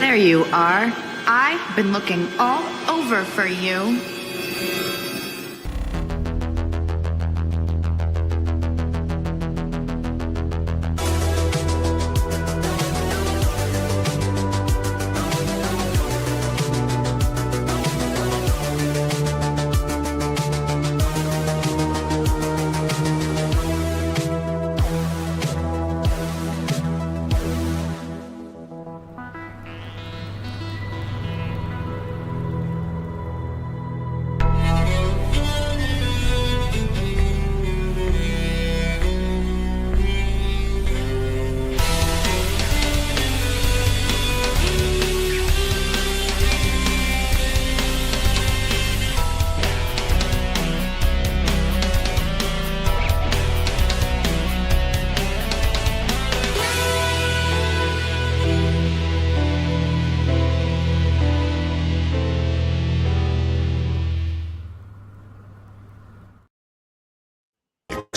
there you are. I've been looking all over for you.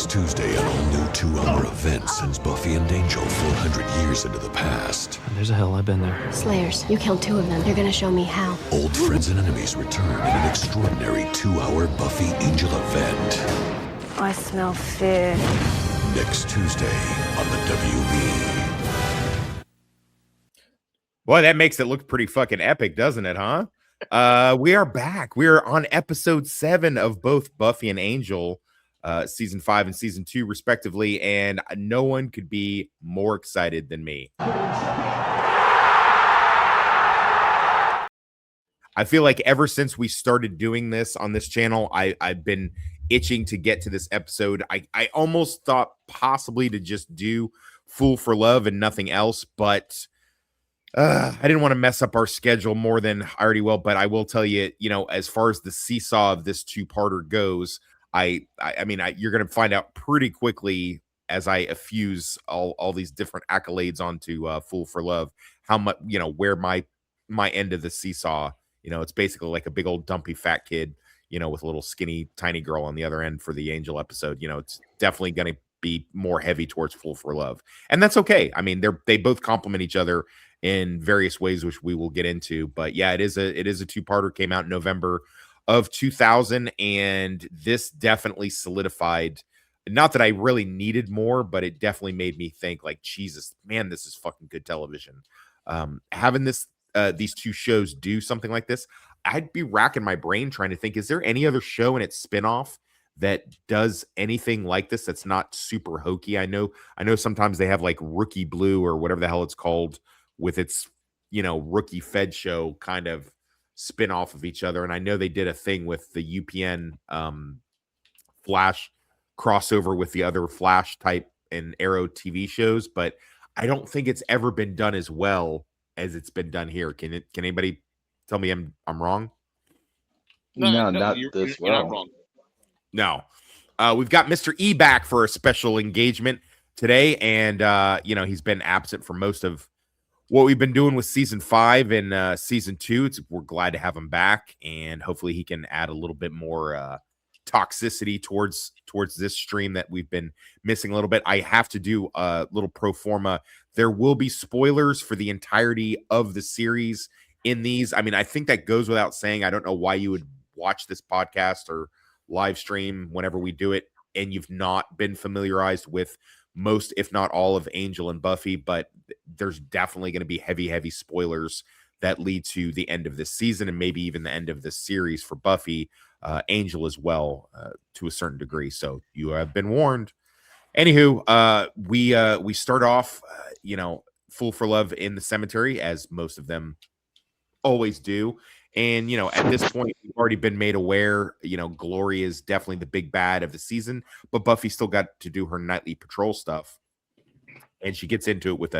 Tuesday, an all-new 2-hour event sends Buffy and Angel 400 years into the past. There's a hill, I've been there. Slayers, you killed 2 of them. They're gonna show me how. Old friends and enemies return in an extraordinary 2-hour Buffy Angel event. I smell fear. Next Tuesday on the WB. Boy, that makes it look pretty fucking epic, doesn't it, huh? We are back. We are on episode 7 of both Buffy and Angel, season 5 and season 2 respectively, and no one could be more excited than me. I feel like ever since we started doing this on this channel, I've been itching to get to this episode. I almost thought possibly to just do Fool for Love and nothing else, but I didn't want to mess up our schedule more than I already will. But I will tell you, as far as the seesaw of this 2-parter goes, I mean, you're going to find out pretty quickly as I effuse all these different accolades onto Fool for Love, how much, where my end of the seesaw, it's basically like a big old dumpy fat kid, with a little skinny, tiny girl on the other end for the Angel episode. It's definitely going to be more heavy towards Fool for Love. And that's okay. I mean, they both complement each other in various ways, which we will get into. But yeah, it is a 2-parter, came out in November of 2000, and this definitely solidified, not that I really needed more, but it definitely made me think like, Jesus, man, this is fucking good television. Having these 2 shows do something like this, I'd be racking my brain trying to think, is there any other show in its spinoff that does anything like this that's not super hokey? I know sometimes they have like Rookie Blue or whatever the hell it's called with its Rookie Fed show kind of spin off of each other, and I know they did a thing with the UPN Flash crossover with the other Flash type and Arrow TV shows, but I don't think it's ever been done as well as it's been done here. Can anybody tell me I'm wrong? No, not this well. You're not wrong. No. We've got Mr. E back for a special engagement today, and he's been absent for most of what we've been doing with season 5 and season 2. We're glad to have him back, and hopefully he can add a little bit more toxicity towards this stream that we've been missing a little bit. I have to do a little pro forma. There will be spoilers for the entirety of the series in these. I mean, I think that goes without saying. I don't know why you would watch this podcast or live stream whenever we do it and you've not been familiarized with most, if not all, of Angel and Buffy, but there's definitely going to be heavy spoilers that lead to the end of this season and maybe even the end of this series for Buffy, Angel as well, to a certain degree. So you have been warned. Anywho, we start off, Fool for Love in the cemetery, as most of them always do. And, at this point, we've already been made aware, Glory is definitely the big bad of the season, but Buffy still got to do her nightly patrol stuff. And she gets into it with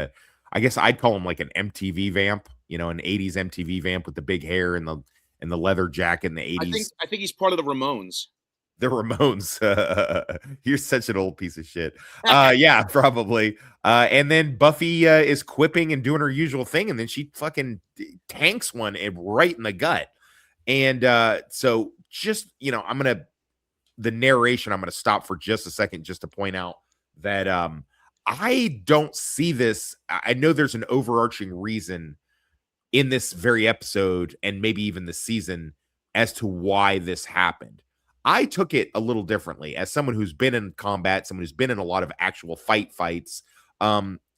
I guess I'd call him like an MTV vamp, an 80s MTV vamp with the big hair and the leather jacket in the 80s. I think he's part of the Ramones. The Ramones. You're such an old piece of shit. Yeah, probably. And then Buffy is quipping and doing her usual thing, and then she fucking tanks one right in the gut. And so just, the narration, I'm going to stop for just a second just to point out that I don't see this. I know there's an overarching reason in this very episode and maybe even the season as to why this happened. I took it a little differently as someone who's been in combat, someone who's been in a lot of actual fights.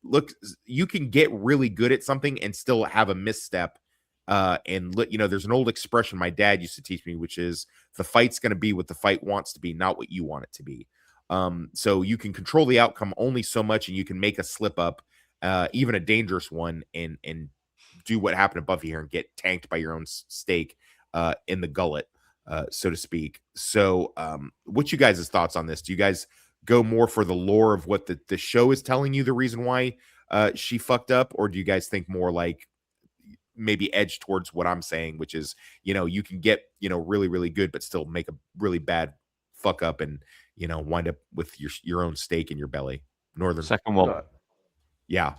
Look, you can get really good at something and still have a misstep. There's an old expression my dad used to teach me, which is the fight's going to be what the fight wants to be, not what you want it to be. So you can control the outcome only so much, and you can make a slip up, even a dangerous one, and do what happened to Buffy here and get tanked by your own stake in the gullet, so to speak. So what's you guys' thoughts on this? Do you guys go more for the lore of what the show is telling you the reason why she fucked up, or do you guys think more like maybe edge towards what I'm saying, which is, you can get, really, really good, but still make a really bad fuck up and, wind up with your own stake in your belly? Northern. Second one. Yeah.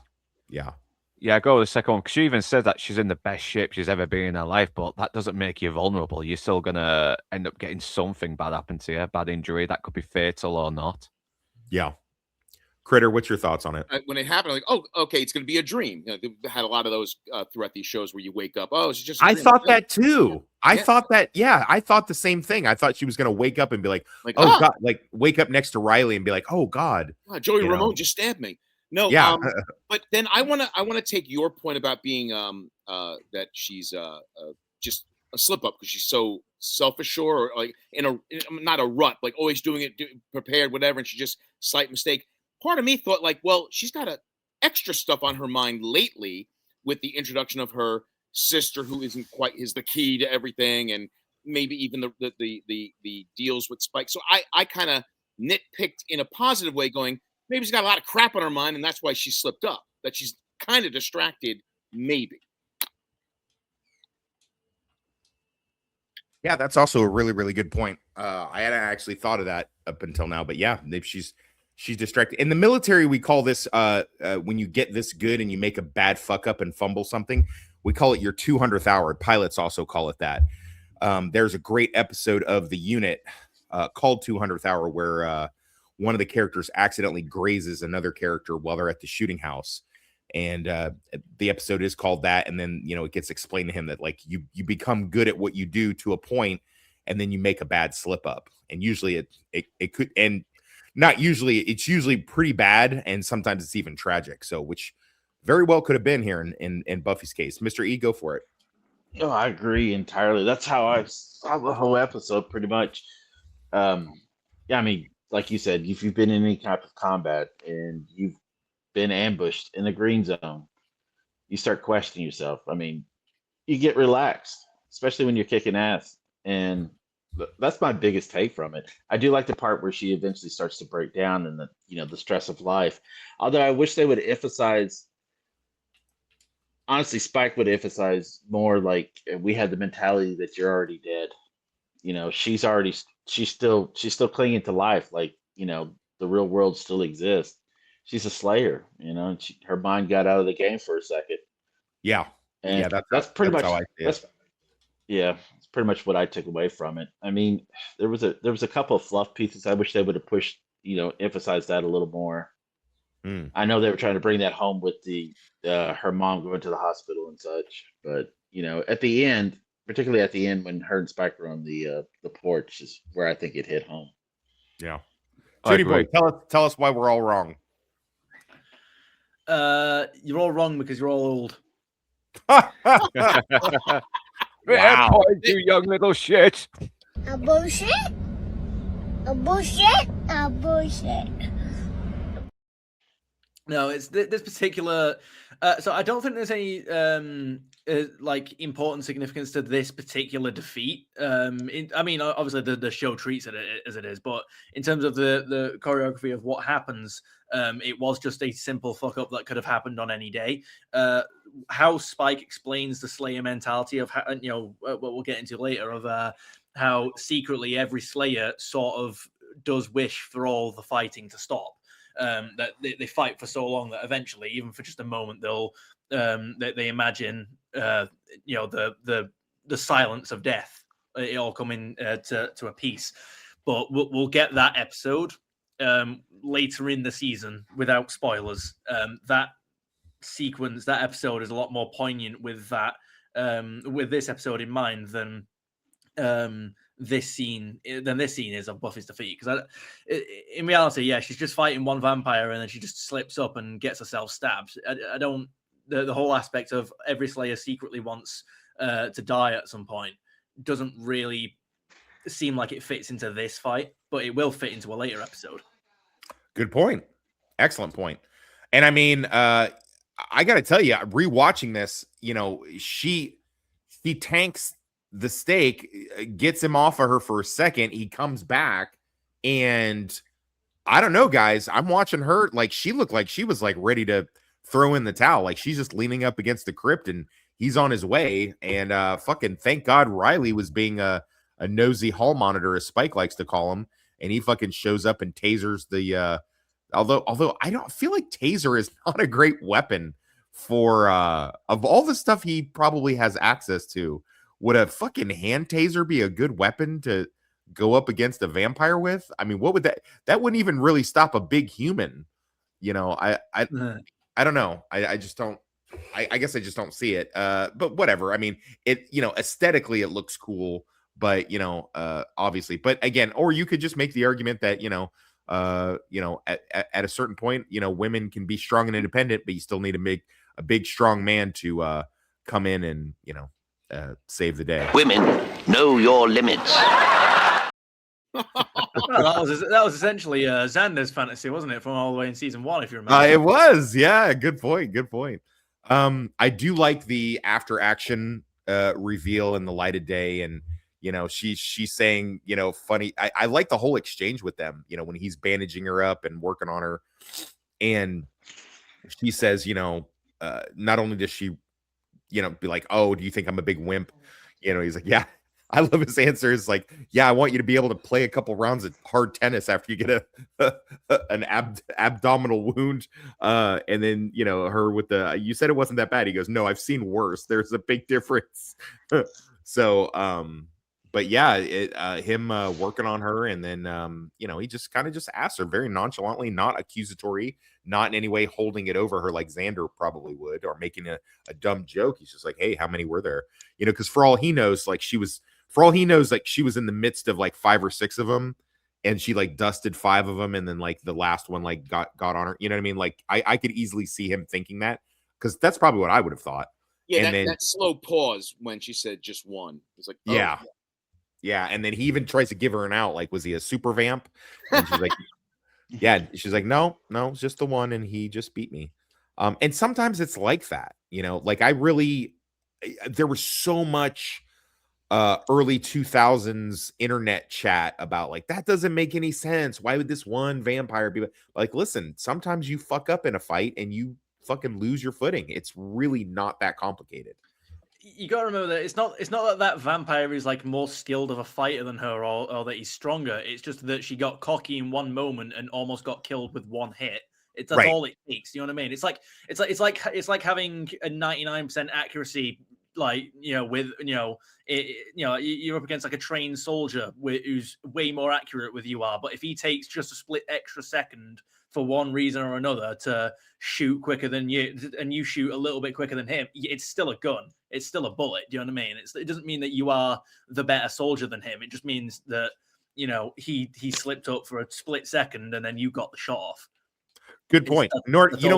Yeah, go with the second one, because she even said that she's in the best shape she's ever been in her life, but that doesn't make you vulnerable. You're still going to end up getting something bad happen to you, bad injury. That could be fatal or not. Yeah. Critter, what's your thoughts on it? When it happened, like, oh, okay, it's going to be a dream. They had a lot of those throughout these shows where you wake up. Oh, it's just a dream. I thought that too. I thought the same thing. I thought she was going to wake up and be like, oh God, like wake up next to Riley and be like, oh God. Joey Ramone just stabbed me. No, yeah. But then I want to take your point about being that she's just a slip up because she's so self-assured, or like not a rut, like always doing it prepared, whatever, and she just slight mistake. Part of me thought like, well, she's got extra stuff on her mind lately with the introduction of her sister, who is the key to everything, and maybe even the deals with Spike. So I kind of nitpicked in a positive way, going, maybe she's got a lot of crap on her mind, and that's why she slipped up. That she's kind of distracted, maybe. Yeah, that's also a really, really good point. I hadn't actually thought of that up until now, but yeah, maybe she's distracted. In the military, we call this when you get this good and you make a bad fuck up and fumble something, we call it your 200th hour. Pilots also call it that. There's a great episode of The Unit called 200th Hour where one of the characters accidentally grazes another character while they're at the shooting house. And the episode is called that. And then, it gets explained to him that like you become good at what you do to a point, and then you make a bad slip up. And usually it could, and not usually, it's usually pretty bad, and sometimes it's even tragic. So, which very well could have been here in Buffy's case. Mr. E, go for it. Oh, I agree entirely. That's how I saw the whole episode, pretty much. Yeah, I mean, like you said, if you've been in any type of combat and you've been ambushed in the green zone, you start questioning yourself. I mean, you get relaxed, especially when you're kicking ass, and that's my biggest take from it. I do like the part where she eventually starts to break down and the stress of life. Although I wish they would emphasize, honestly, Spike would emphasize more like we had the mentality that you're already dead. She's still clinging to life. Like, the real world still exists. She's a slayer, and her mind got out of the game for a second. Yeah. And yeah, that's pretty much how I see it. It's pretty much what I took away from it. I mean, there was a couple of fluff pieces. I wish they would have pushed, emphasized that a little more. I know they were trying to bring that home with her mom going to the hospital and such, but at the end, particularly at the end when her and Spike were on the porch, is where I think it hit home. Yeah. Judy boy, tell us why we're all wrong. You're all wrong because you're all old. Wow. You young little shit. A bullshit? A bullshit? A bullshit. No, it's this particular. So I don't think there's any important significance to this particular defeat. I mean, obviously the show treats it as it is, but in terms of the choreography of what happens, it was just a simple fuck up that could have happened on any day. How Spike explains the Slayer mentality of how, what we'll get into later, of how secretly every Slayer sort of does wish for all the fighting to stop. That they fight for so long that eventually, even for just a moment, they'll they imagine the silence of death, it all coming to a peace. But we'll get that episode later in the season without spoilers. That sequence, that episode is a lot more poignant with that with this episode in mind than this scene is of Buffy's defeat. Because in reality, yeah, she's just fighting one vampire and then she just slips up and gets herself stabbed. I don't. The whole aspect of every Slayer secretly wants to die at some point doesn't really seem like it fits into this fight, but it will fit into a later episode. Good point. Excellent point. And I mean, I got to tell you, rewatching this, she tanks the stake, gets him off of her for a second. He comes back, and I don't know, guys. I'm watching her, like, she looked like she was like ready to throw in the towel. Like, she's just leaning up against the crypt and he's on his way. And fucking thank God Riley was being a nosy hall monitor, as Spike likes to call him, and he fucking shows up and tasers the although I don't feel like taser is not a great weapon for of all the stuff he probably has access to. Would a fucking hand taser be a good weapon to go up against a vampire with? I mean, what would that wouldn't even really stop a big human. I don't know. I just don't. I guess I just don't see it. But whatever. I mean, it aesthetically it looks cool, but obviously. But again, or you could just make the argument that at a certain point, women can be strong and independent, but you still need to make a big strong man to come in and save the day. Women, know your limits. Well, that was essentially Xander's fantasy, wasn't it, from all the way in season 1, if you remember? It was, yeah. Good point. I do like the after action reveal in the light of day, and she's saying funny. I like the whole exchange with them. When he's bandaging her up and working on her, and she says, not only does she, be like, oh, do you think I'm a big wimp? He's like, yeah. I love his answer. Is like, yeah, I want you to be able to play a couple rounds of hard tennis after you get an abdominal wound. And then, her with you said it wasn't that bad. He goes, no, I've seen worse. There's a big difference. So, but yeah, him working on her, and then, he just kind of just asked her very nonchalantly, not accusatory, not in any way holding it over her like Xander probably would, or making a dumb joke. He's just like, hey, how many were there? Because for all he knows, like she was in the midst of like 5 or 6 of them, and she like dusted 5 of them, and then like the last one like got on her. You know what I mean? Like I could easily see him thinking that, because that's probably what I would have thought. Yeah, and that slow pause when she said just one. It's like, oh, yeah. And then he even tries to give her an out. Like, was he a super vamp? And she's like, yeah. She's like, no, it's just the one, and he just beat me. And sometimes it's like that, like there was so much early 2000s internet chat about like, that doesn't make any sense. Why would this one vampire be like, listen, sometimes you fuck up in a fight and you fucking lose your footing. It's really not that complicated. You gotta remember that it's not that vampire is like more skilled of a fighter than her, or that he's stronger. It's just that she got cocky in one moment and almost got killed with one hit. That's right. All it takes. You know what I mean? It's like having a 99% accuracy, like with you're up against like a trained soldier who's way more accurate with you are. But if he takes just a split extra second for one reason or another to shoot quicker than you, and you shoot a little bit quicker than him, it's still a gun. It's still a bullet. Do you know what I mean? It doesn't mean that you are the better soldier than him. It just means that he slipped up for a split second and then you got the shot off. Good point. Northern. You know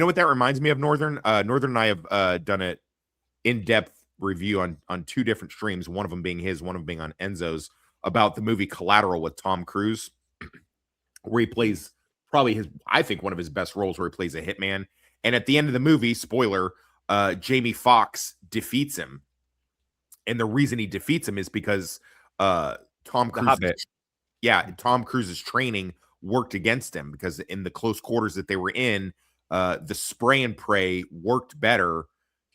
what that reminds me of, Northern. Northern and I have done an in-depth review on 2 different streams. One of them being his, one of them being on Enzo's, about the movie Collateral with Tom Cruise, where he plays probably I think one of his best roles, where he plays a hitman. And at the end of the movie, spoiler, Jamie Foxx defeats him. And the reason he defeats him is because Tom Cruise's training worked against him, because in the close quarters that they were in, the spray and pray worked better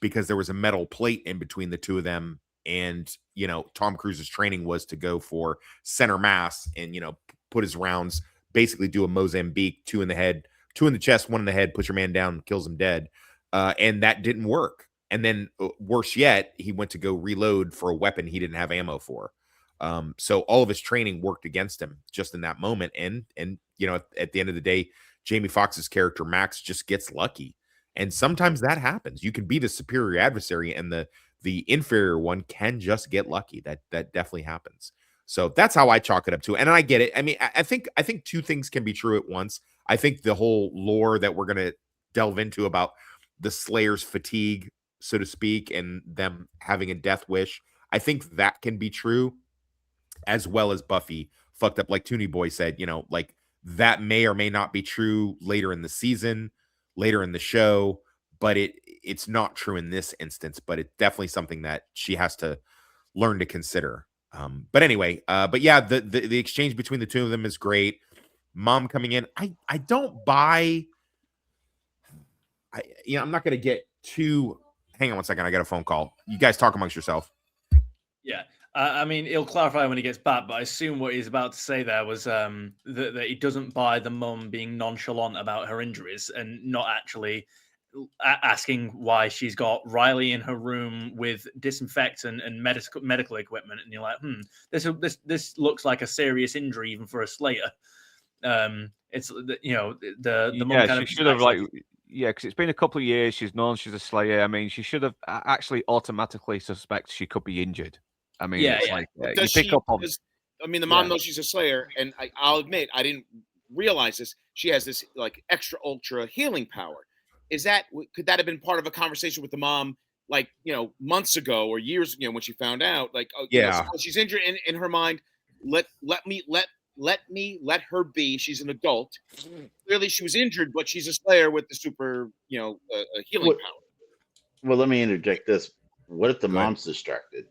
because there was a metal plate in between the two of them. And, Tom Cruise's training was to go for center mass and, put his rounds, basically do a Mozambique, 2 in the head, 2 in the chest, 1 in the head, puts your man down, kills him dead. And that didn't work. And then worse yet, he went to go reload for a weapon he didn't have ammo for. So all of his training worked against him just in that moment. And at the end of the day, Jamie Foxx's character Max just gets lucky. And sometimes that happens. You can beat a superior adversary, and the inferior one can just get lucky. That definitely happens. So that's how I chalk it up to. And I get it. I mean, I think two things can be true at once. I think the whole lore that we're gonna delve into about the Slayer's fatigue, so to speak, and them having a death wish, I think that can be true, as well as Buffy fucked up, like Toonie Boy said, like that may or may not be true later in the season, later in the show, but it's not true in this instance, but it's definitely something that she has to learn to consider. But anyway, but yeah, the exchange between the two of them is great. Mom coming in, I don't buy. I'm not gonna get too. Hang on one second, I got a phone call. You guys talk amongst yourself. Yeah. I mean, he'll clarify when he gets back, but I assume what he's about to say there was that he doesn't buy the mum being nonchalant about her injuries and not actually asking why she's got Riley in her room with disinfectant and medical equipment, and you're like, this looks like a serious injury even for a Slayer. It's the mum kind she should have because it's been a couple of years. She's known she's a Slayer. I mean, she should have actually automatically suspect she could be injured. I mean, you pick up on. The mom knows she's a Slayer, and I'll admit I didn't realize this. She has this like extra ultra healing power. Could that have been part of a conversation with the mom, like months ago or years, when she found out, like, she's injured in her mind. Let her be. She's an adult. Clearly, she was injured, but she's a Slayer with the super, healing power. Well, let me interject this. What if the mom's distracted?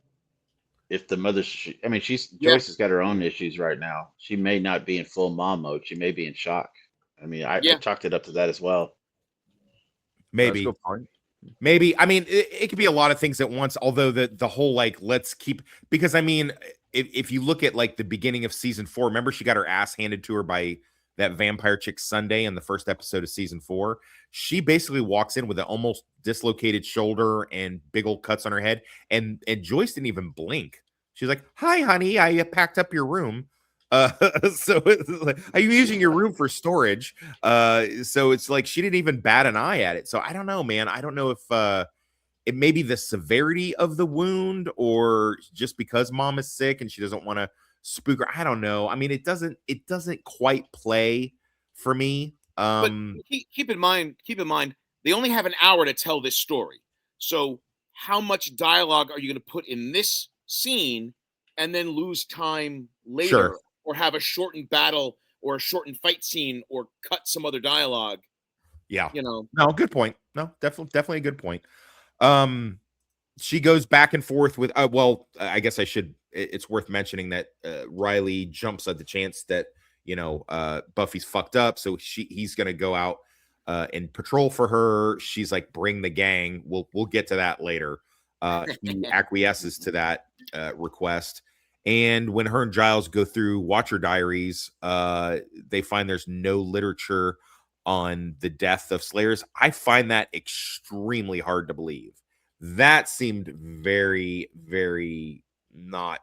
If the mother, Joyce has got her own issues right now. She may not be in full mom mode. She may be in shock. I mean, I chalked it up to that as well. Maybe. Maybe. I mean, it could be a lot of things at once. Although the whole let's keep, because I mean, if you look at like the beginning of season 4, remember she got her ass handed to her by that vampire chick Sunday in the first episode of season 4. She basically walks in with an almost dislocated shoulder and big old cuts on her head, and Joyce didn't even blink. She's like, "Hi, honey, I packed up your room. So it's like, are you using your room for storage?" So it's like she didn't even bat an eye at it. So I don't know, man. I don't know if it may be the severity of the wound, or just because mom is sick and she doesn't want to spook her. I don't know. I mean, it doesn't quite play for me. But keep in mind, they only have an hour to tell this story. So how much dialogue are you going to put in this scene and then lose time later? Sure. Or have a shortened battle or a shortened fight scene or cut some other dialogue? Yeah. No, good point. No, definitely a good point. She goes back and forth with, I guess it's worth mentioning that Riley jumps at the chance that, Buffy's fucked up. So he's going to go out and patrol for her. She's like, bring the gang. We'll get to that later. He acquiesces to that request. And when her and Giles go through Watcher Diaries, they find there's no literature on the death of Slayers. I find that extremely hard to believe. That seemed very, very not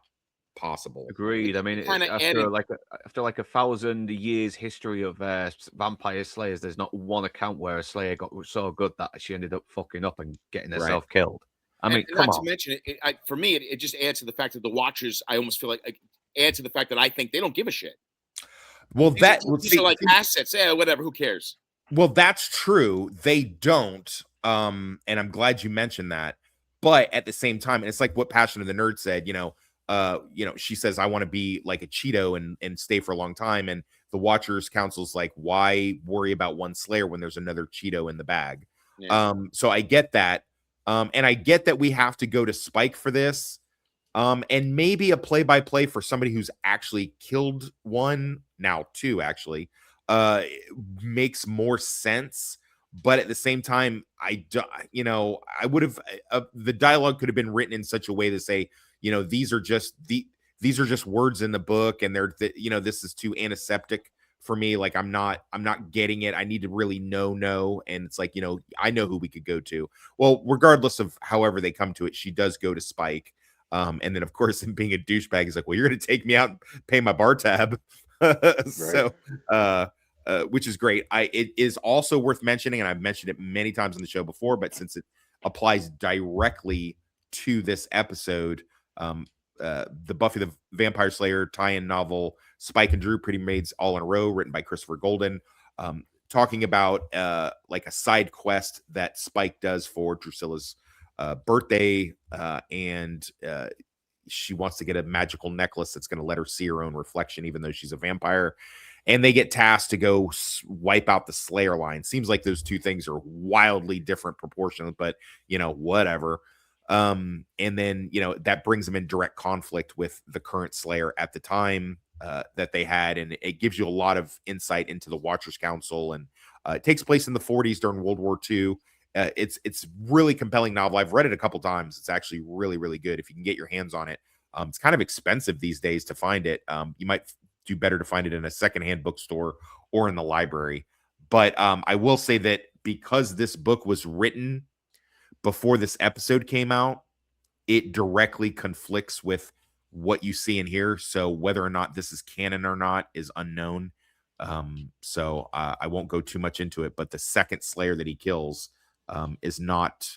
possible. Agreed. I mean, after like 1,000 years history of vampire slayers, there's not one account where a slayer got so good that she ended up fucking up and getting herself killed. I mean, come on. To mention for me, it just adds to the fact that the Watchers, I almost feel like add to the fact that I think they don't give a shit. Well, these are like assets. Yeah, whatever. Who cares? Well, that's true. They don't. And I'm glad you mentioned that. But at the same time, it's like what Passion of the Nerd said. She says, "I want to be like a Cheeto and stay for a long time." And the Watchers Council's like, "Why worry about one Slayer when there's another Cheeto in the bag?" Yeah. So I get that. And I get that we have to go to Spike for this. And maybe a play-by-play for somebody who's actually killed one, now two actually, makes more sense. But at the same time, I would have the dialogue could have been written in such a way to say, these are just words in the book, and this is too antiseptic for me. Like I'm not getting it. I need to really know. And it's like, I know who we could go to. Well, regardless of however they come to it, she does go to Spike. And then of course, him being a douchebag, he's like, "Well, you're going to take me out and pay my bar tab." Right. So, which is great. It is also worth mentioning, and I've mentioned it many times on the show before, but since it applies directly to this episode. The Buffy the Vampire Slayer tie-in novel, Spike and Drew Pretty Maids All in a Row, written by Christopher Golden, talking about like a side quest that Spike does for Drusilla's birthday, and she wants to get a magical necklace that's going to let her see her own reflection, even though she's a vampire. And they get tasked to go wipe out the Slayer line. Seems like those two things are wildly different proportions, but whatever. And then that brings them in direct conflict with the current Slayer at the time that they had, and it gives you a lot of insight into the Watchers Council. And it takes place in the 40s during World War II. It's really compelling novel. I've read it a couple times. It's actually really, really good if you can get your hands on it. It's kind of expensive these days to find it. You might do better to find it in a secondhand bookstore or in the library. But I will say that because this book was written before this episode came out, it directly conflicts with what you see in here. So whether or not this is canon or not is unknown. So I won't go too much into it. But the second Slayer that he kills is not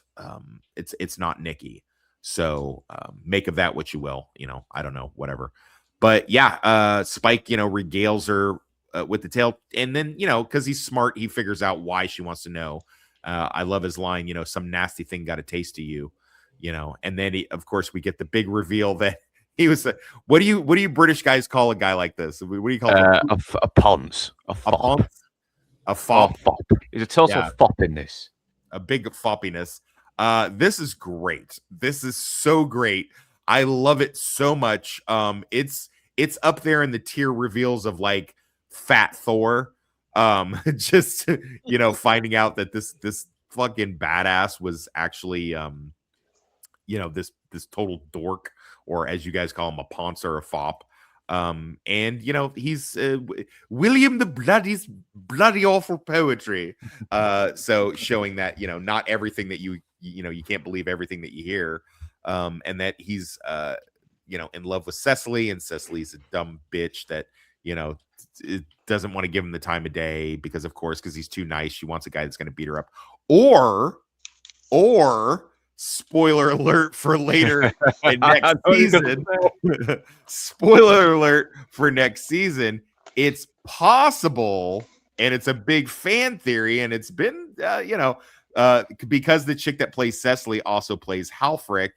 it's not Nikki. So make of that what you will. I don't know, whatever. But yeah, Spike, regales her with the tale, and then because he's smart, he figures out why she wants to know. I love his line, some nasty thing got a taste of you, and then of course we get the big reveal that he was what do you British guys call a guy like this? What do you call a ponce, a fop, a fop? He's a total fop in this, a big foppiness. This is great. This is so great. I love it so much. It's up there in the tier reveals of like Fat Thor. Just finding out that this fucking badass was actually this total dork, or as you guys call him, a ponce or a fop. And he's William the bloody awful poetry. So showing that not everything that you can't believe everything that you hear. And that he's in love with Cecily, and Cecily's a dumb bitch that it doesn't want to give him the time of day because he's too nice. She wants a guy that's going to beat her up. Or spoiler alert for later in next season. Spoiler alert for next season. It's possible, and it's a big fan theory, and it's been because the chick that plays Cecily also plays Halfric,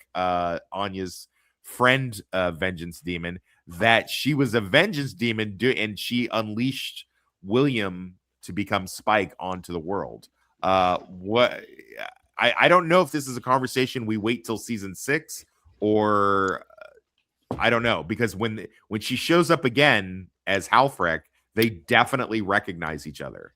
Anya's friend, vengeance demon, that she was a vengeance demon and she unleashed William to become Spike onto the world. I don't know if this is a conversation we wait till season 6, or I don't know, because when she shows up again as Halfrek, they definitely recognize each other.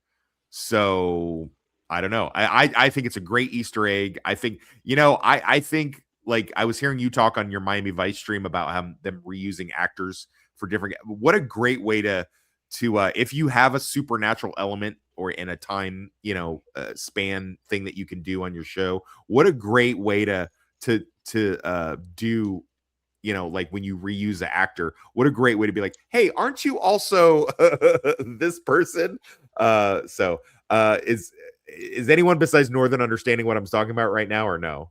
So I don't know. I think it's a great Easter egg. I think, I think, like, I was hearing you talk on your Miami Vice stream about how them reusing actors for different. What a great way to if you have a supernatural element or in a time span thing that you can do on your show. What a great way to do. Like when you reuse an actor, what a great way to be like, hey, aren't you also this person? Is anyone besides Northern understanding what I'm talking about right now, or no?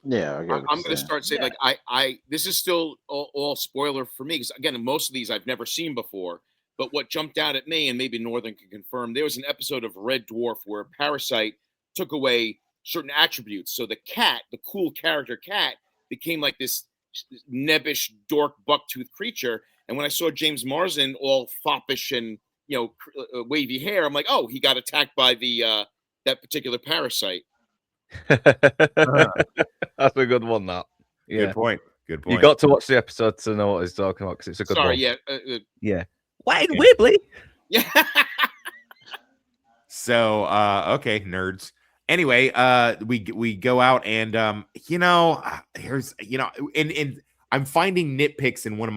Yeah, I'm going to start saying I this is still all spoiler for me, because again, most of these I've never seen before. But what jumped out at me, and maybe Northern can confirm, there was an episode of Red Dwarf where Parasite took away certain attributes. So the cat, the cool character cat, became like this nebbish dork bucktooth creature. And when I saw James Marsden all foppish and wavy hair, I'm like, oh, he got attacked by the that particular parasite. That's a good one. That Good point. You got to watch the episode to know what he's talking about, because it's a good one. Yeah. Yeah. Wide Wibbly. Yeah. So okay, nerds. Anyway, we go out, and here's and I'm finding nitpicks in one of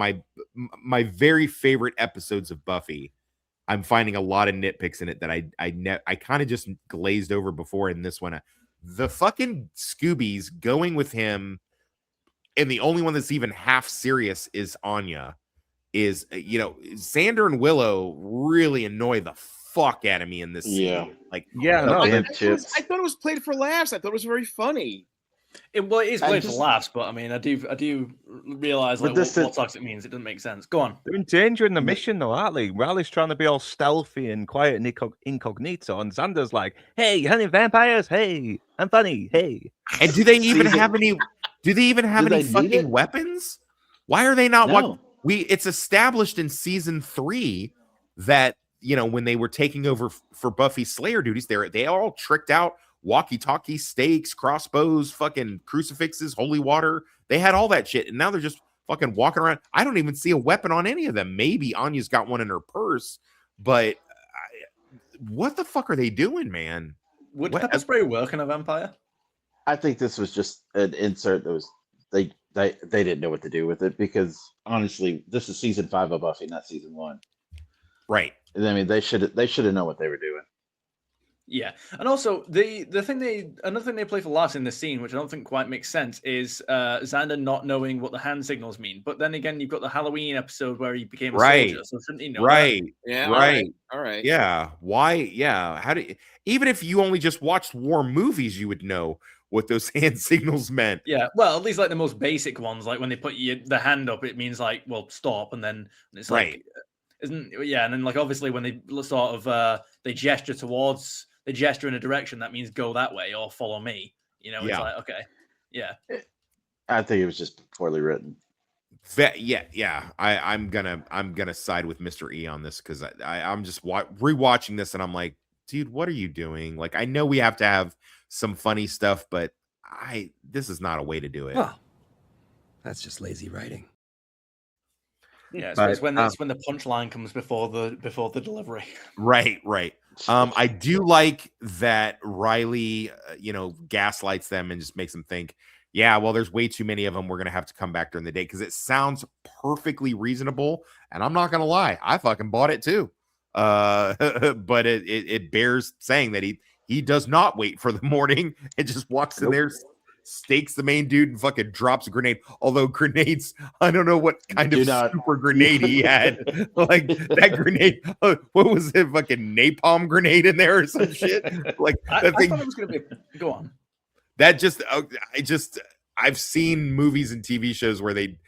my very favorite episodes of Buffy. I'm finding a lot of nitpicks in it that I kind of just glazed over before. In this one, the fucking Scoobies going with him, and the only one that's even half serious is Anya. Is Xander and Willow really annoy the fuck out of me in this scene. I thought it was played for laughs. I thought it was very funny. It is And played for just- laughs, but I mean, I do realize But like this what is- toxic means. It doesn't make sense. Go on. They're in danger in the mission, though, aren't they? Riley's trying to be all stealthy and quiet and incognito, and Xander's like, "Hey, honey, vampires! Hey, I'm funny! Hey!" And do they even See, have any? Do they even have Do any they need fucking it? weapons? Why are they not? No. It's established in season 3 that when they were taking over for Buffy Slayer duties, they all tricked out walkie-talkie, stakes, crossbows, fucking crucifixes, holy water. They had all that shit, and now they're just fucking walking around. I don't even see a weapon on any of them. Maybe Anya's got one in her purse, but what the fuck are they doing, man? Would pepper spray work on a vampire? I think this was just an insert that was they didn't know what to do with it, because honestly, this is season 5 of Buffy, not season 1. Right. I mean, they should have known what they were doing. Yeah, and also another thing they play for laughs in this scene, which I don't think quite makes sense, is Xander not knowing what the hand signals mean. But then again, you've got the Halloween episode where he became a soldier, so shouldn't he know? Right. That? Yeah. Right. All right. Yeah. Why? Yeah. How do? Even if you only just watched war movies, you would know what those hand signals meant. Yeah, well, at least like the most basic ones, like when they put the hand up, it means like, well, stop, and then it's like, Right. and then like obviously when they sort of they gesture in a direction, that means go that way or follow me. It's Yeah. like, okay, yeah. I think it was just poorly written. Yeah. I'm gonna side with Mr. E on this, because I'm just rewatching this and I'm like, dude, what are you doing? Like, I know we have to have some funny stuff, but this is not a way to do it. Well, that's just lazy writing. Yeah, But, it's when the punchline comes before the delivery. Right. I do like that Riley, gaslights them and just makes them think, yeah, well, there's way too many of them. We're gonna have to come back during the day, because it sounds perfectly reasonable. And I'm not gonna lie, I fucking bought it too. But it bears saying that he does not wait for the morning and just walks in there, stakes the main dude, and fucking drops a grenade. Although grenades, I don't know what kind of super grenade he had. Like that grenade, what was it? Fucking napalm grenade in there or some shit. Like that I thing. thought it was gonna be. Go on. That I've seen movies and TV shows where they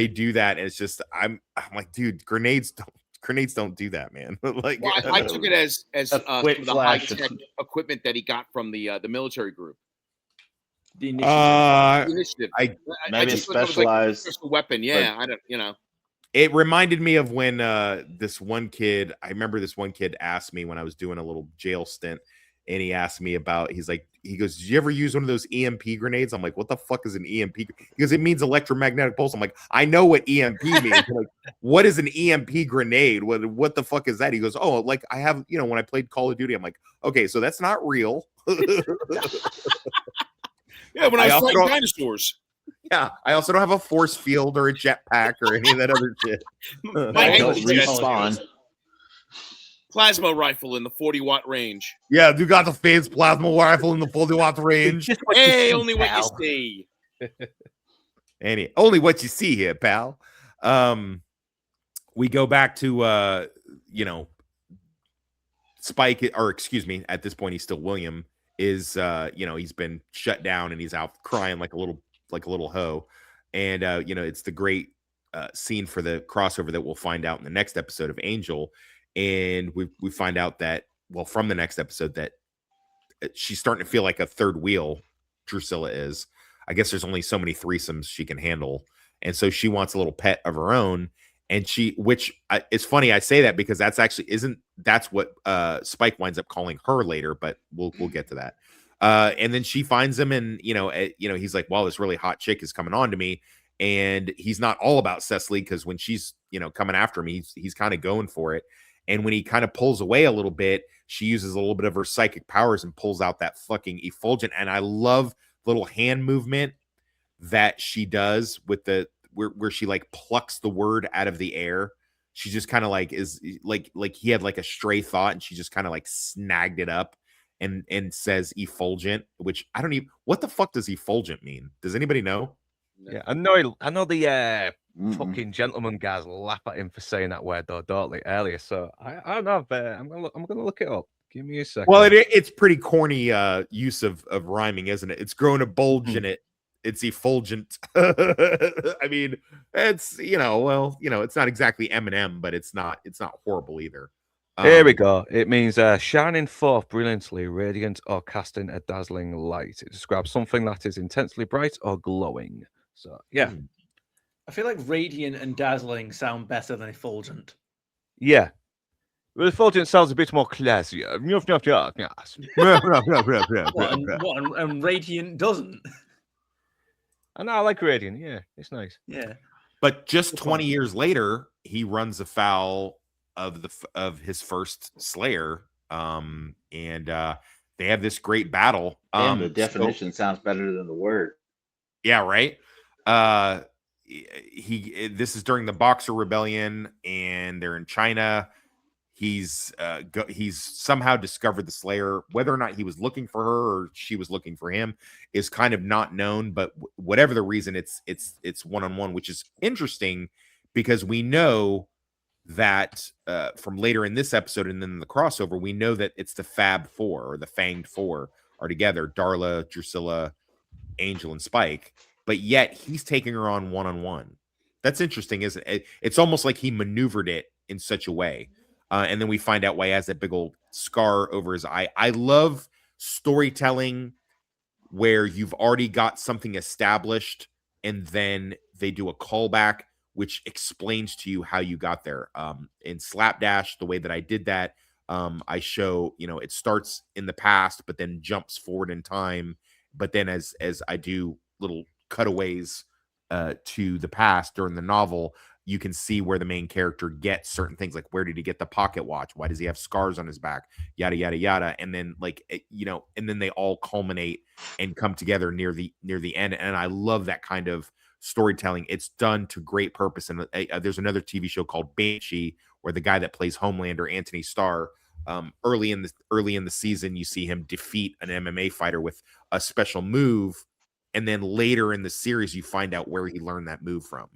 do that, and it's just I'm like, dude, grenades don't do that, man. Like, Well, I took it as some of quick the flash. high-tech equipment that he got from the military group. The initiative. The initiative. I Maybe just thought that was like specialized, just a weapon. Yeah, I don't. It reminded me of when this one kid, I remember this one kid asked me when I was doing a little jail stint, and he asked me about, he goes, did you ever use one of those EMP grenades? I'm like, what the fuck is an EMP? Because it means electromagnetic pulse. I'm like, I know what EMP means. I'm like, what is an EMP grenade? What the fuck is that? He goes, oh, like I have, when I played Call of Duty. I'm like, okay, so that's not real. Yeah, when I was also fighting don't- dinosaurs. Yeah, I also don't have a force field or a jetpack or any of that other shit. My don't ankle jet respawn. plasma rifle in the 40-watt range. Yeah, you got the phase plasma rifle in the 40-watt range. Hey, only what you see. Only what you see here, pal. We go back to Spike, or excuse me, at this point he's still William, is he's been shut down and he's out crying like a little hoe. And it's the great scene for the crossover that we'll find out in the next episode of Angel. And we find out that, well, from the next episode, that she's starting to feel like a third wheel. Drusilla is. I guess there's only so many threesomes she can handle, and so she wants a little pet of her own. And it's funny I say that, because that's what Spike winds up calling her later, but we'll get to that. And then she finds him, and he's like, well, this really hot chick is coming on to me, and he's not all about Cecily, because when she's coming after him, he's kind of going for it. And when he kind of pulls away a little bit, she uses a little bit of her psychic powers and pulls out that fucking effulgent. And I love the little hand movement that she does with where she like plucks the word out of the air. She just kind of like is like he had like a stray thought, and she just kind of like snagged it up and says effulgent, which I don't even, what the fuck does effulgent mean? Does anybody know? Yeah, I know the fucking gentleman guys laugh at him for saying that word though, don't they, earlier? So I don't know. I'm gonna look it up. Give me a second. Well, it's pretty corny use of rhyming, isn't it? It's grown a bulge in it. it's effulgent. I mean, it's it's not exactly Eminem, but it's not horrible either. Here we go. It means shining forth brilliantly, radiant, or casting a dazzling light. It describes something that is intensely bright or glowing. So, yeah. I feel like radiant and dazzling sound better than effulgent. Yeah. Well, effulgent sounds a bit more classier. And radiant doesn't. And I like radiant. Yeah, it's nice. Yeah. But just 20 years later, he runs afoul of his first Slayer, and they have this great battle. The definition sounds better than the word. Yeah, right. This is during the Boxer Rebellion, and they're in China. He's somehow discovered the Slayer. Whether or not he was looking for her or she was looking for him is kind of not known. But whatever the reason, it's one-on-one, which is interesting because we know that from later in this episode and then the crossover, we know that it's the Fab Four or the Fanged Four are together: Darla, Drusilla, Angel, and Spike. But yet he's taking her on one-on-one. That's interesting, isn't it? It's almost like he maneuvered it in such a way. And then we find out why he has that big old scar over his eye. I love storytelling where you've already got something established and then they do a callback, which explains to you how you got there. In Slapdash, the way that I did that, I show, it starts in the past, but then jumps forward in time. But then as I do little cutaways to the past during the novel, you can see where the main character gets certain things, like where did he get the pocket watch? Why does he have scars on his back? Yada, yada, yada. And then and then they all culminate and come together near the end. And I love that kind of storytelling. It's done to great purpose. And there's another TV show called Banshee, where the guy that plays Homelander, Anthony Starr, early in the season, you see him defeat an MMA fighter with a special move. And then later in the series, you find out where he learned that move from.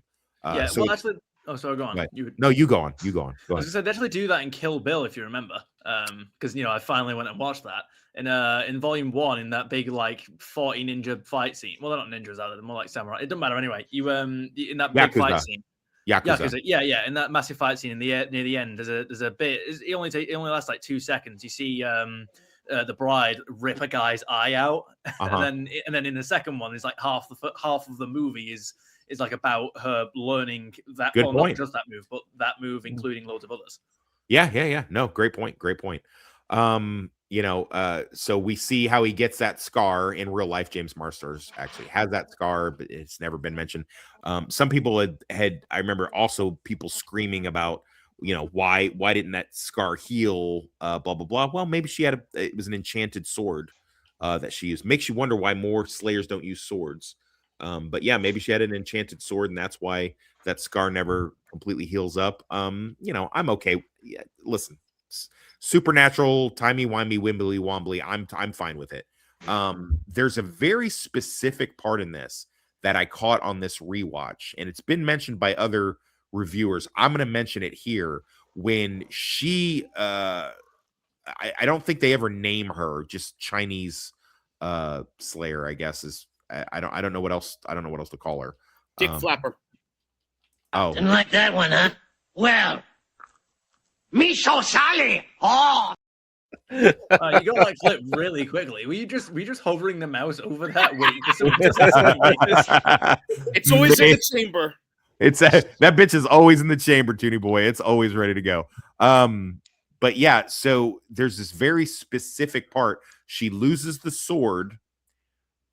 Well, actually, sorry, go on. Right. You go on. Go ahead. I was gonna say, they actually do that in Kill Bill, if you remember, because I finally went and watched that in Volume 1 in that big 40 ninja fight scene. Well, they're not ninjas, are they? They're more like samurai. It doesn't matter anyway. You in that big fight scene. Yakuza. Yeah. In that massive fight scene near the end, there's a bit. It only lasts 2 seconds. You see the bride rip a guy's eye out, and then in the second one, it's like half of the movie is about her learning that. Good well, point. Not just that move, but that move, including loads of others. Yeah. No, great point. So we see how he gets that scar in real life. James Marsters actually has that scar, but it's never been mentioned. Some people had I remember also people screaming about, why didn't that scar heal? Blah blah blah. Well, maybe it was an enchanted sword that she used. Makes you wonder why more Slayers don't use swords. But yeah, maybe she had an enchanted sword, and that's why that scar never completely heals up. I'm okay. Yeah, listen, supernatural, timey-wimey, wimbly-wombly, I'm fine with it. There's a very specific part in this that I caught on this rewatch, and it's been mentioned by other reviewers. I'm going to mention it here. When she, I don't think they ever name her, just Chinese Slayer, I guess is. I don't know what else. I don't know what else to call her. Dick Flapper. Oh, Didn't like that one, huh? Well, me so sorry. Oh. You got flip really quickly. Were you just hovering the mouse over that? Wait for someone to say something like this? It's always in the chamber. That bitch is always in the chamber, Toonie boy. It's always ready to go. But yeah, so there's this very specific part. She loses the sword,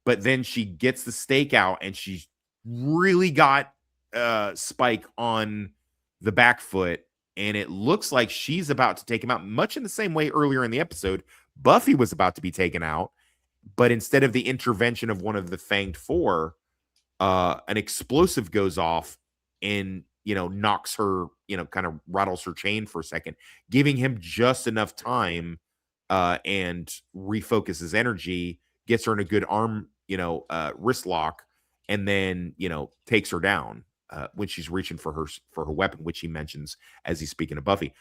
but then she gets the stake out, and she's really got Spike on the back foot, and it looks like she's about to take him out, much in the same way earlier in the episode Buffy was about to be taken out, but instead of the intervention of one of the Fanged Four, an explosive goes off and knocks her, kind of rattles her chain for a second, giving him just enough time and refocus his energy, gets her in a good arm wrist lock, and then takes her down when she's reaching for her weapon, which he mentions as he's speaking to Buffy.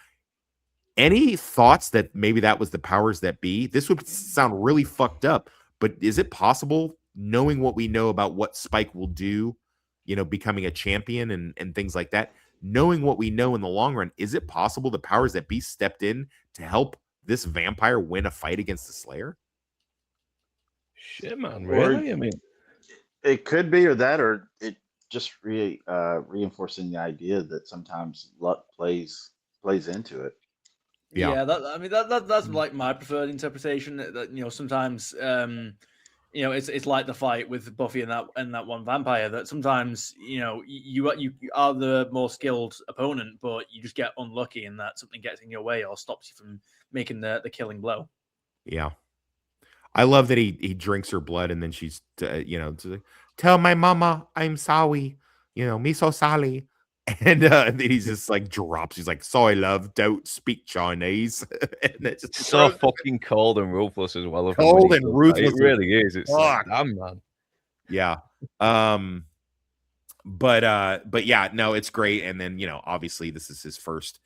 Any thoughts that maybe that was the powers that be? This would sound really fucked up, but is it possible knowing what we know about what Spike will do, becoming a champion and things like that, knowing what we know in the long run, is it possible the powers that be stepped in to help this vampire win a fight against the Slayer? Shit, man, really? Or I mean, it could be, or that, or it just reinforcing the idea that sometimes luck plays into it. Yeah. That's like my preferred interpretation. That sometimes it's like the fight with Buffy and that one vampire. That sometimes you are the more skilled opponent, but you just get unlucky in that something gets in your way or stops you from making the killing blow. Yeah. I love that he drinks her blood and then she's tell my mama I'm sorry, me so sorry. And then he's just like drops. He's like, sorry, love, don't speak Chinese. And it's just so fucking cold and ruthless as well. Cold and ruthless. It really is. It's like, damn, man. Yeah. But yeah, no, it's great. And then, obviously this is his first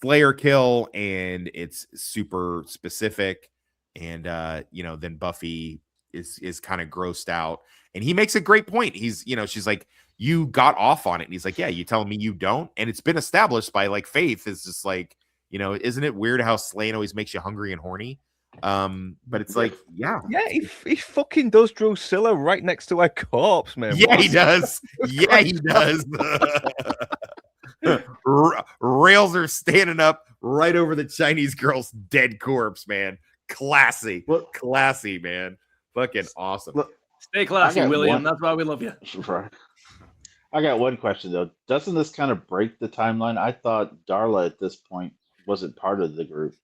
Slayer kill and it's super specific. And then Buffy is kind of grossed out. And he makes a great point. He's, she's like, you got off on it. And he's like, yeah, you telling me you don't? And it's been established by like Faith. It's just like, isn't it weird how Slane always makes you hungry and horny? But it's like, yeah. Yeah, he fucking does Drusilla right next to her corpse, man. Yeah, he does. Yeah, he does. Rails are standing up right over the Chinese girl's dead corpse, man. Classy. Classy, man. Fucking awesome. Look, stay classy, William. That's why we love you. Right. I got one question though. Doesn't this kind of break the timeline? I thought Darla at this point wasn't part of the group.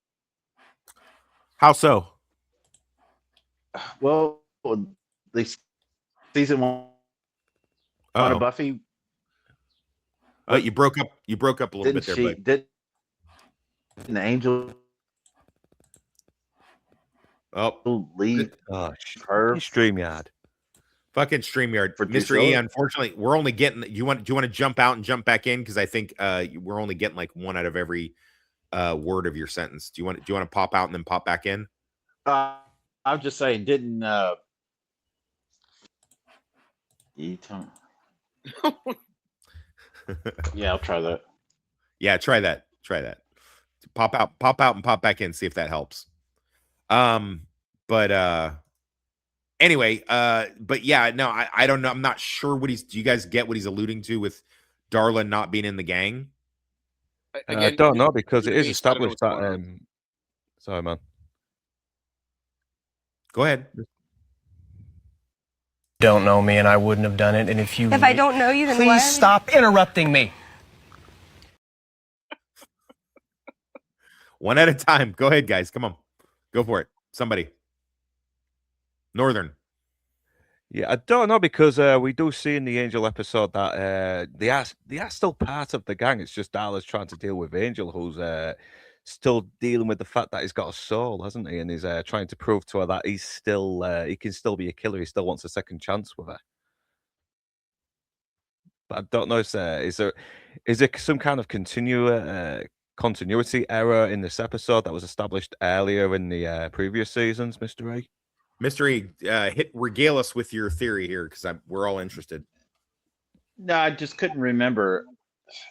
How so? Well, they season one of Buffy. You broke up. You broke up a little bit there, but did an Angel leave her StreamYard? Fucking StreamYard. For Mr. E, unfortunately, we're only getting do you want to jump out and jump back in? Because I think we're only getting like one out of every word of your sentence. Do you want to pop out and then pop back in? I'm just saying, didn't yeah, I'll try that. Yeah, try that. Pop out and pop back in, see if that helps. Anyway, but yeah, no, I don't know. I'm not sure do you guys get what he's alluding to with Darla not being in the gang? I don't know, because it is established that sorry, man. Go ahead. Don't know me and I wouldn't have done it. And if I don't know you, then please stop interrupting me. One at a time. Go ahead, guys. Come on. Go for it. Somebody. Northern. Yeah, I don't know, because we do see in the Angel episode that they are still part of the gang. It's just Darla's trying to deal with Angel, who's still dealing with the fact that he's got a soul, hasn't he? And he's trying to prove to her that he's still he can still be a killer. He still wants a second chance with her. But I don't know. Is there some kind of continuity error in this episode that was established earlier in the previous seasons, Mr. A? Mr. E, regale us with your theory here, because we're all interested. No, I just couldn't remember.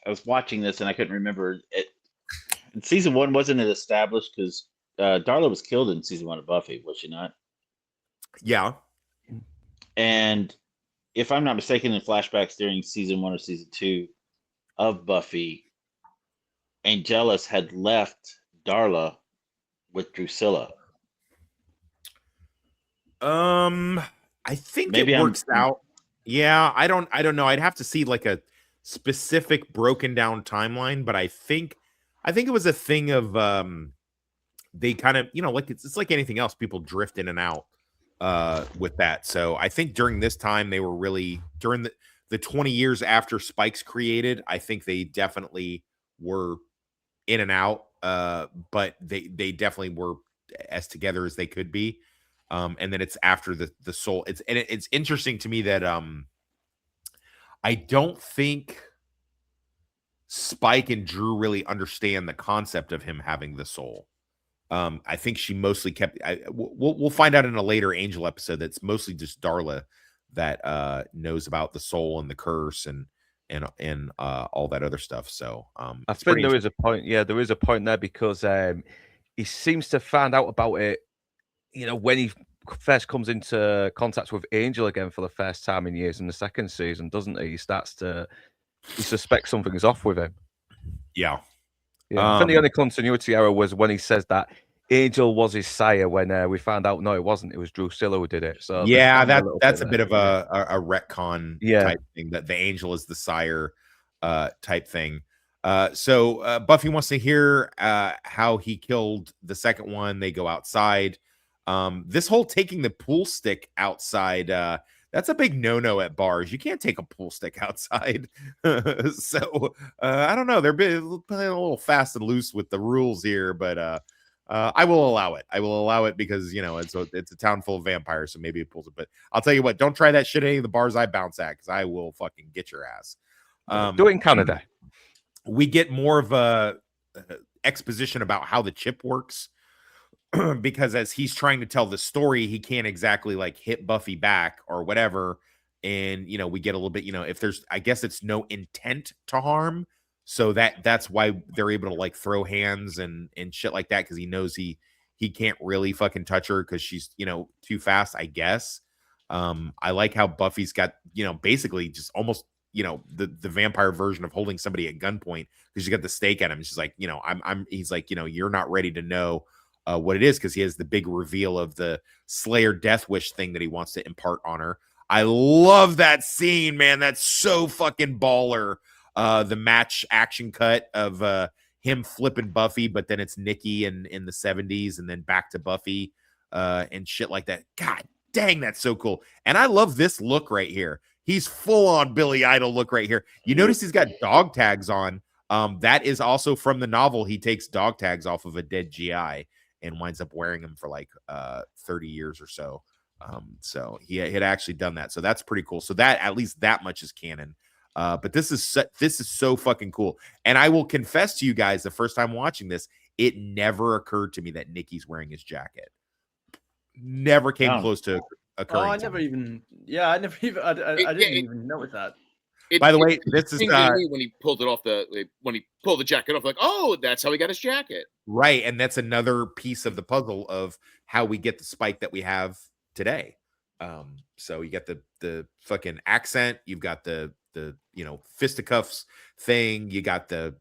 I was watching this and I couldn't remember it. In season one, wasn't it established? Because Darla was killed in season one of Buffy, was she not? Yeah. And if I'm not mistaken, in flashbacks during season one or season two of Buffy, Angelus had left Darla with Drusilla. I think maybe it works out. Yeah, I don't know. I'd have to see like a specific broken down timeline, but I think it was a thing of they kind of, like it's like anything else, people drift in and out with that. So I think during this time they were really during the 20 years after Spike's created, I think they definitely were in and out, but they definitely were as together as they could be. And then it's after the soul. It's interesting to me that I don't think Spike and Drew really understand the concept of him having the soul. I think she mostly kept. We'll find out in a later Angel episode that's mostly just Darla that knows about the soul and the curse and all that other stuff. So I it's think pretty there is a point. Yeah, there is a point there because he seems to find out about it. When he first comes into contact with Angel again for the first time in years in the second season, doesn't he? He suspects something's off with him. Yeah. Yeah, I think the only continuity error was when he says that Angel was his sire. When we found out, no, it wasn't. It was Drusilla who did it. So yeah, there's that's a bit bit of a retcon Yeah. type thing, that the angel is the sire type thing. So Buffy wants to hear how he killed the second one. They go outside. This whole taking the pool stick outside, that's a big no-no at bars. You can't take a pool stick outside. So I don't know. They're playing a little fast and loose with the rules here, but I will allow it. I will allow it because it's a town full of vampires, so maybe it pulls it. But I'll tell you what, don't try that shit at any of the bars I bounce at, because I will fucking get your ass. Do it in Canada. We get more of a exposition about how the chip works. Because as he's trying to tell the story, he can't exactly like hit Buffy back or whatever. And we get a little bit, if there's, I guess it's no intent to harm. So that's why they're able to like throw hands and shit like that, because he knows he can't really fucking touch her because she's too fast, I guess. I like how Buffy's got basically just almost the vampire version of holding somebody at gunpoint, because she's got the stake at him. She's like, he's like, you're not ready to know what it is, because he has the big reveal of the Slayer Death Wish thing that he wants to impart on her. I love that scene, man. That's so fucking baller. The match action cut of him flipping Buffy, but then it's Nikki in the 70s and then back to Buffy and shit like that. God dang, that's so cool. And I love this look right here. He's full on Billy Idol look right here. You notice he's got dog tags on. That is also from the novel. He takes dog tags off of a dead GI and winds up wearing them for like 30 years or so. So he had actually done that. So that's pretty cool. So that, at least that much is canon. But this is so fucking cool. And I will confess to you guys, the first time watching this, it never occurred to me that Nikki's wearing his jacket. Never came close to occurring. I didn't even notice that. By the way, this is when he pulled it off when he pulled the jacket off, like, oh, that's how he got his jacket. Right. And that's another piece of the puzzle of how we get the Spike that we have today. So you got the fucking accent, you've got the fisticuffs thing, you got the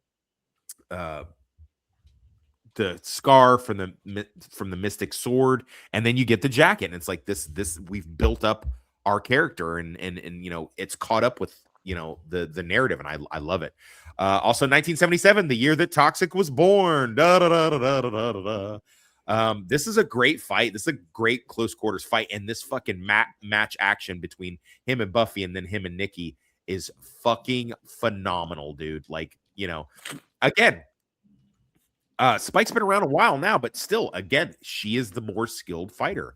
scar from the mystic sword, and then you get the jacket, and it's like this we've built up our character, and it's caught up with the narrative, and I love it. Also 1977, the year that Toxic was born. This is a great fight. This is a great close quarters fight, and this fucking match action between him and Buffy and then him and Nikki is fucking phenomenal, dude. Like, again, Spike's been around a while now, but still, again, she is the more skilled fighter.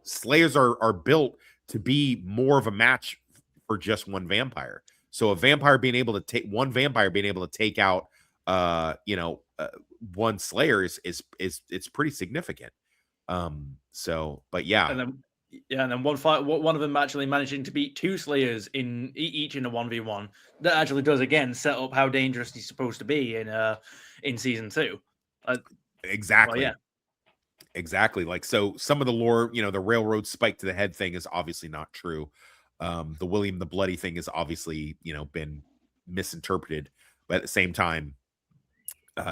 Slayers are built to be more of a match for just one vampire. So a vampire being able to take out one Slayer is it's pretty significant. But yeah. And then one fight, one of them actually managing to beat two Slayers each in a 1v1. That actually does again set up how dangerous he's supposed to be in season 2. Exactly. Well, yeah. Exactly. Like, so some of the lore, the railroad spike to the head thing is obviously not true. The William the Bloody thing is obviously, been misinterpreted, but at the same time,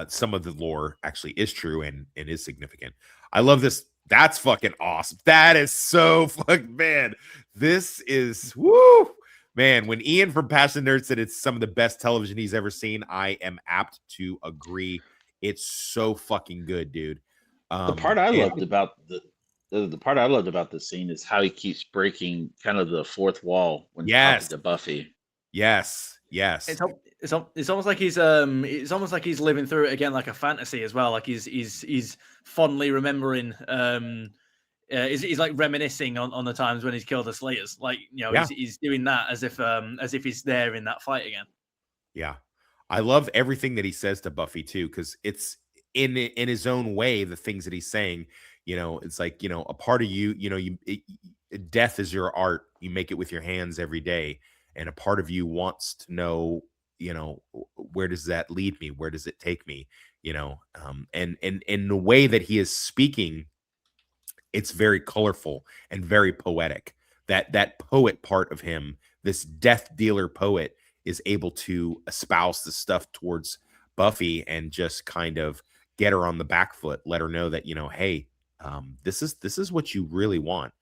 some of the lore actually is true and is significant. I love this. That's fucking awesome. That is so fucking, man. This is woo, man. When Ian from Passion Nerd said it's some of the best television he's ever seen, I am apt to agree. It's so fucking good, dude. The part I loved about the part I loved about this scene is how he keeps breaking kind of the fourth wall when talking to Buffy. Yes. It's almost like he's living through it again, like a fantasy as well. Like he's fondly remembering. He's like reminiscing on the times when he's killed the Slayers. Like he's doing that as if he's there in that fight again. Yeah, I love everything that he says to Buffy too, because it's in his own way. The things that he's saying, it's like a part of you, death is your art. You make it with your hands every day, and a part of you wants to know, where does that lead me? Where does it take me? And in the way that he is speaking, it's very colorful and very poetic. That poet part of him, this death dealer poet, is able to espouse the stuff towards Buffy and just kind of get her on the back foot, let her know that, hey, this is what you really want.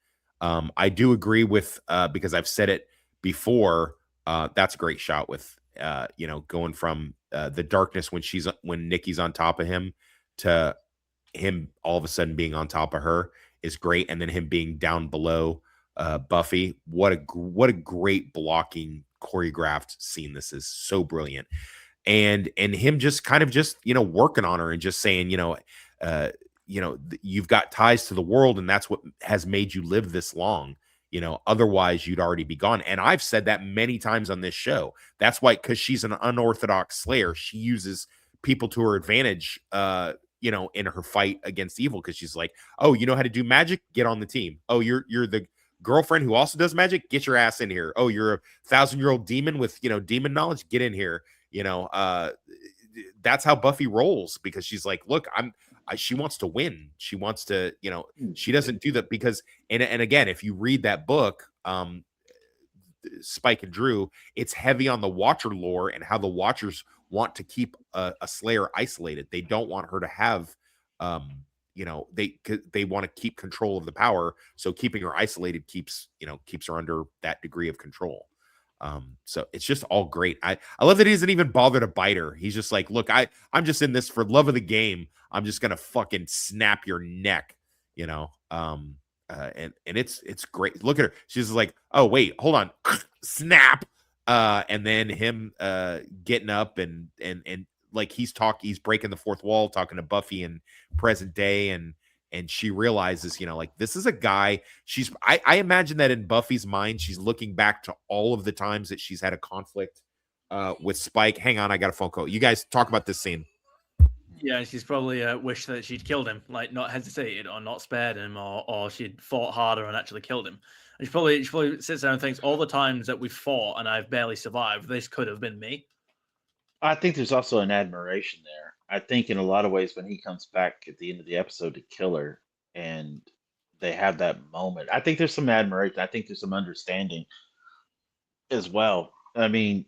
I do agree with, because I've said it before, that's a great shot with, going from the darkness when Nikki's on top of him to him all of a sudden being on top of her is great, and then him being down below Buffy. What a great blocking choreographed scene this is. So brilliant. And him just kind of working on her and just saying, you've got ties to the world, and that's what has made you live this long. Otherwise you'd already be gone. And I've said that many times on this show. That's why, because she's an unorthodox slayer, she uses people to her advantage, in her fight against evil, because she's like, oh, you know how to do magic? Get on the team. Oh, you're the girlfriend who also does magic? Get your ass in here. Oh, you're a 1,000-year-old demon with, demon knowledge? Get in here. That's how Buffy rolls, because she's like, look, she wants to win. She wants to, she doesn't do that because, and again, if you read that book, Spike and Drew, it's heavy on the Watcher lore and how the Watchers want to keep a Slayer isolated. They don't want her to have, they want to keep control of the power. So keeping her isolated keeps her under that degree of control. So it's just all great. I love that he doesn't even bother to bite her. He's just like, look, I'm just in this for love of the game. I'm just gonna fucking snap your neck, and it's great. Look at her. She's like, oh wait, hold on, snap. And then him getting up and like he's breaking the fourth wall, talking to Buffy in present day, and she realizes, like, this is a guy. I imagine that in Buffy's mind, she's looking back to all of the times that she's had a conflict with Spike. Hang on, I got a phone call. You guys talk about this scene. Yeah, she's probably wished that she'd killed him, like not hesitated or not spared him, or she'd fought harder and actually killed him. And she probably sits there and thinks, all the times that we've fought and I've barely survived, this could have been me. I think there's also an admiration there. I think in a lot of ways when he comes back at the end of the episode to kill her and they have that moment, I think there's some admiration. I think there's some understanding as well. I mean,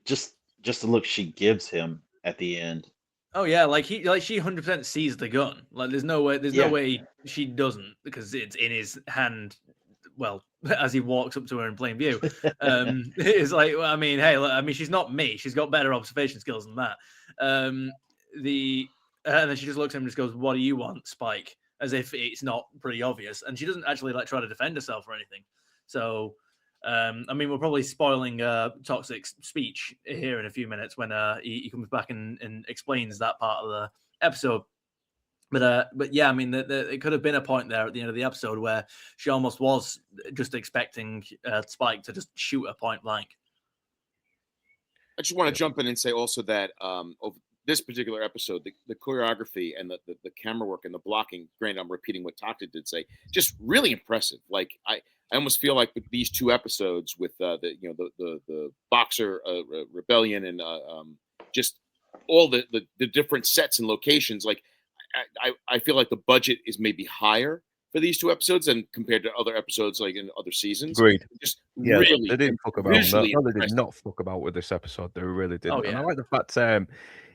just the look she gives him at the end. Oh yeah, she 100% sees the gun. Like there's no way she doesn't, because it's in his hand. Well, as he walks up to her in plain view, it's like, well, I mean, hey, she's not me. She's got better observation skills than that. And then she just looks at him and just goes, "What do you want, Spike?" As if it's not pretty obvious, and she doesn't actually try to defend herself or anything. So, we're probably spoiling Toxic's speech here in a few minutes when he comes back and explains that part of the episode. But yeah, it could have been a point there at the end of the episode where she almost was just expecting Spike to just shoot her point blank. I just want to jump in and say also that over this particular episode, the choreography and the camera work and the blocking, granted, I'm repeating what Takta did say, just really impressive. Like I almost feel like with these two episodes with the boxer rebellion and just all the different sets and locations, like I feel like the budget is maybe higher for these two episodes than compared to other episodes like in other seasons. Agreed. Just Yeah, really they didn't fuck about. No, they did not fuck about with this episode. They really didn't. Oh, yeah. And I like the fact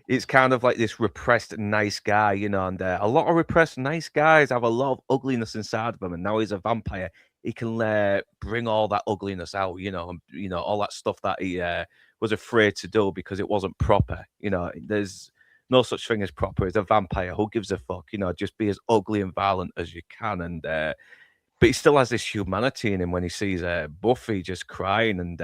it's kind of like this repressed nice guy, and a lot of repressed nice guys have a lot of ugliness inside of them. And now he's a vampire. He can bring all that ugliness out, and all that stuff that he was afraid to do because it wasn't proper. There's no such thing as proper. As a vampire, who gives a fuck? Just be as ugly and violent as you can. And but he still has this humanity in him when he sees Buffy just crying,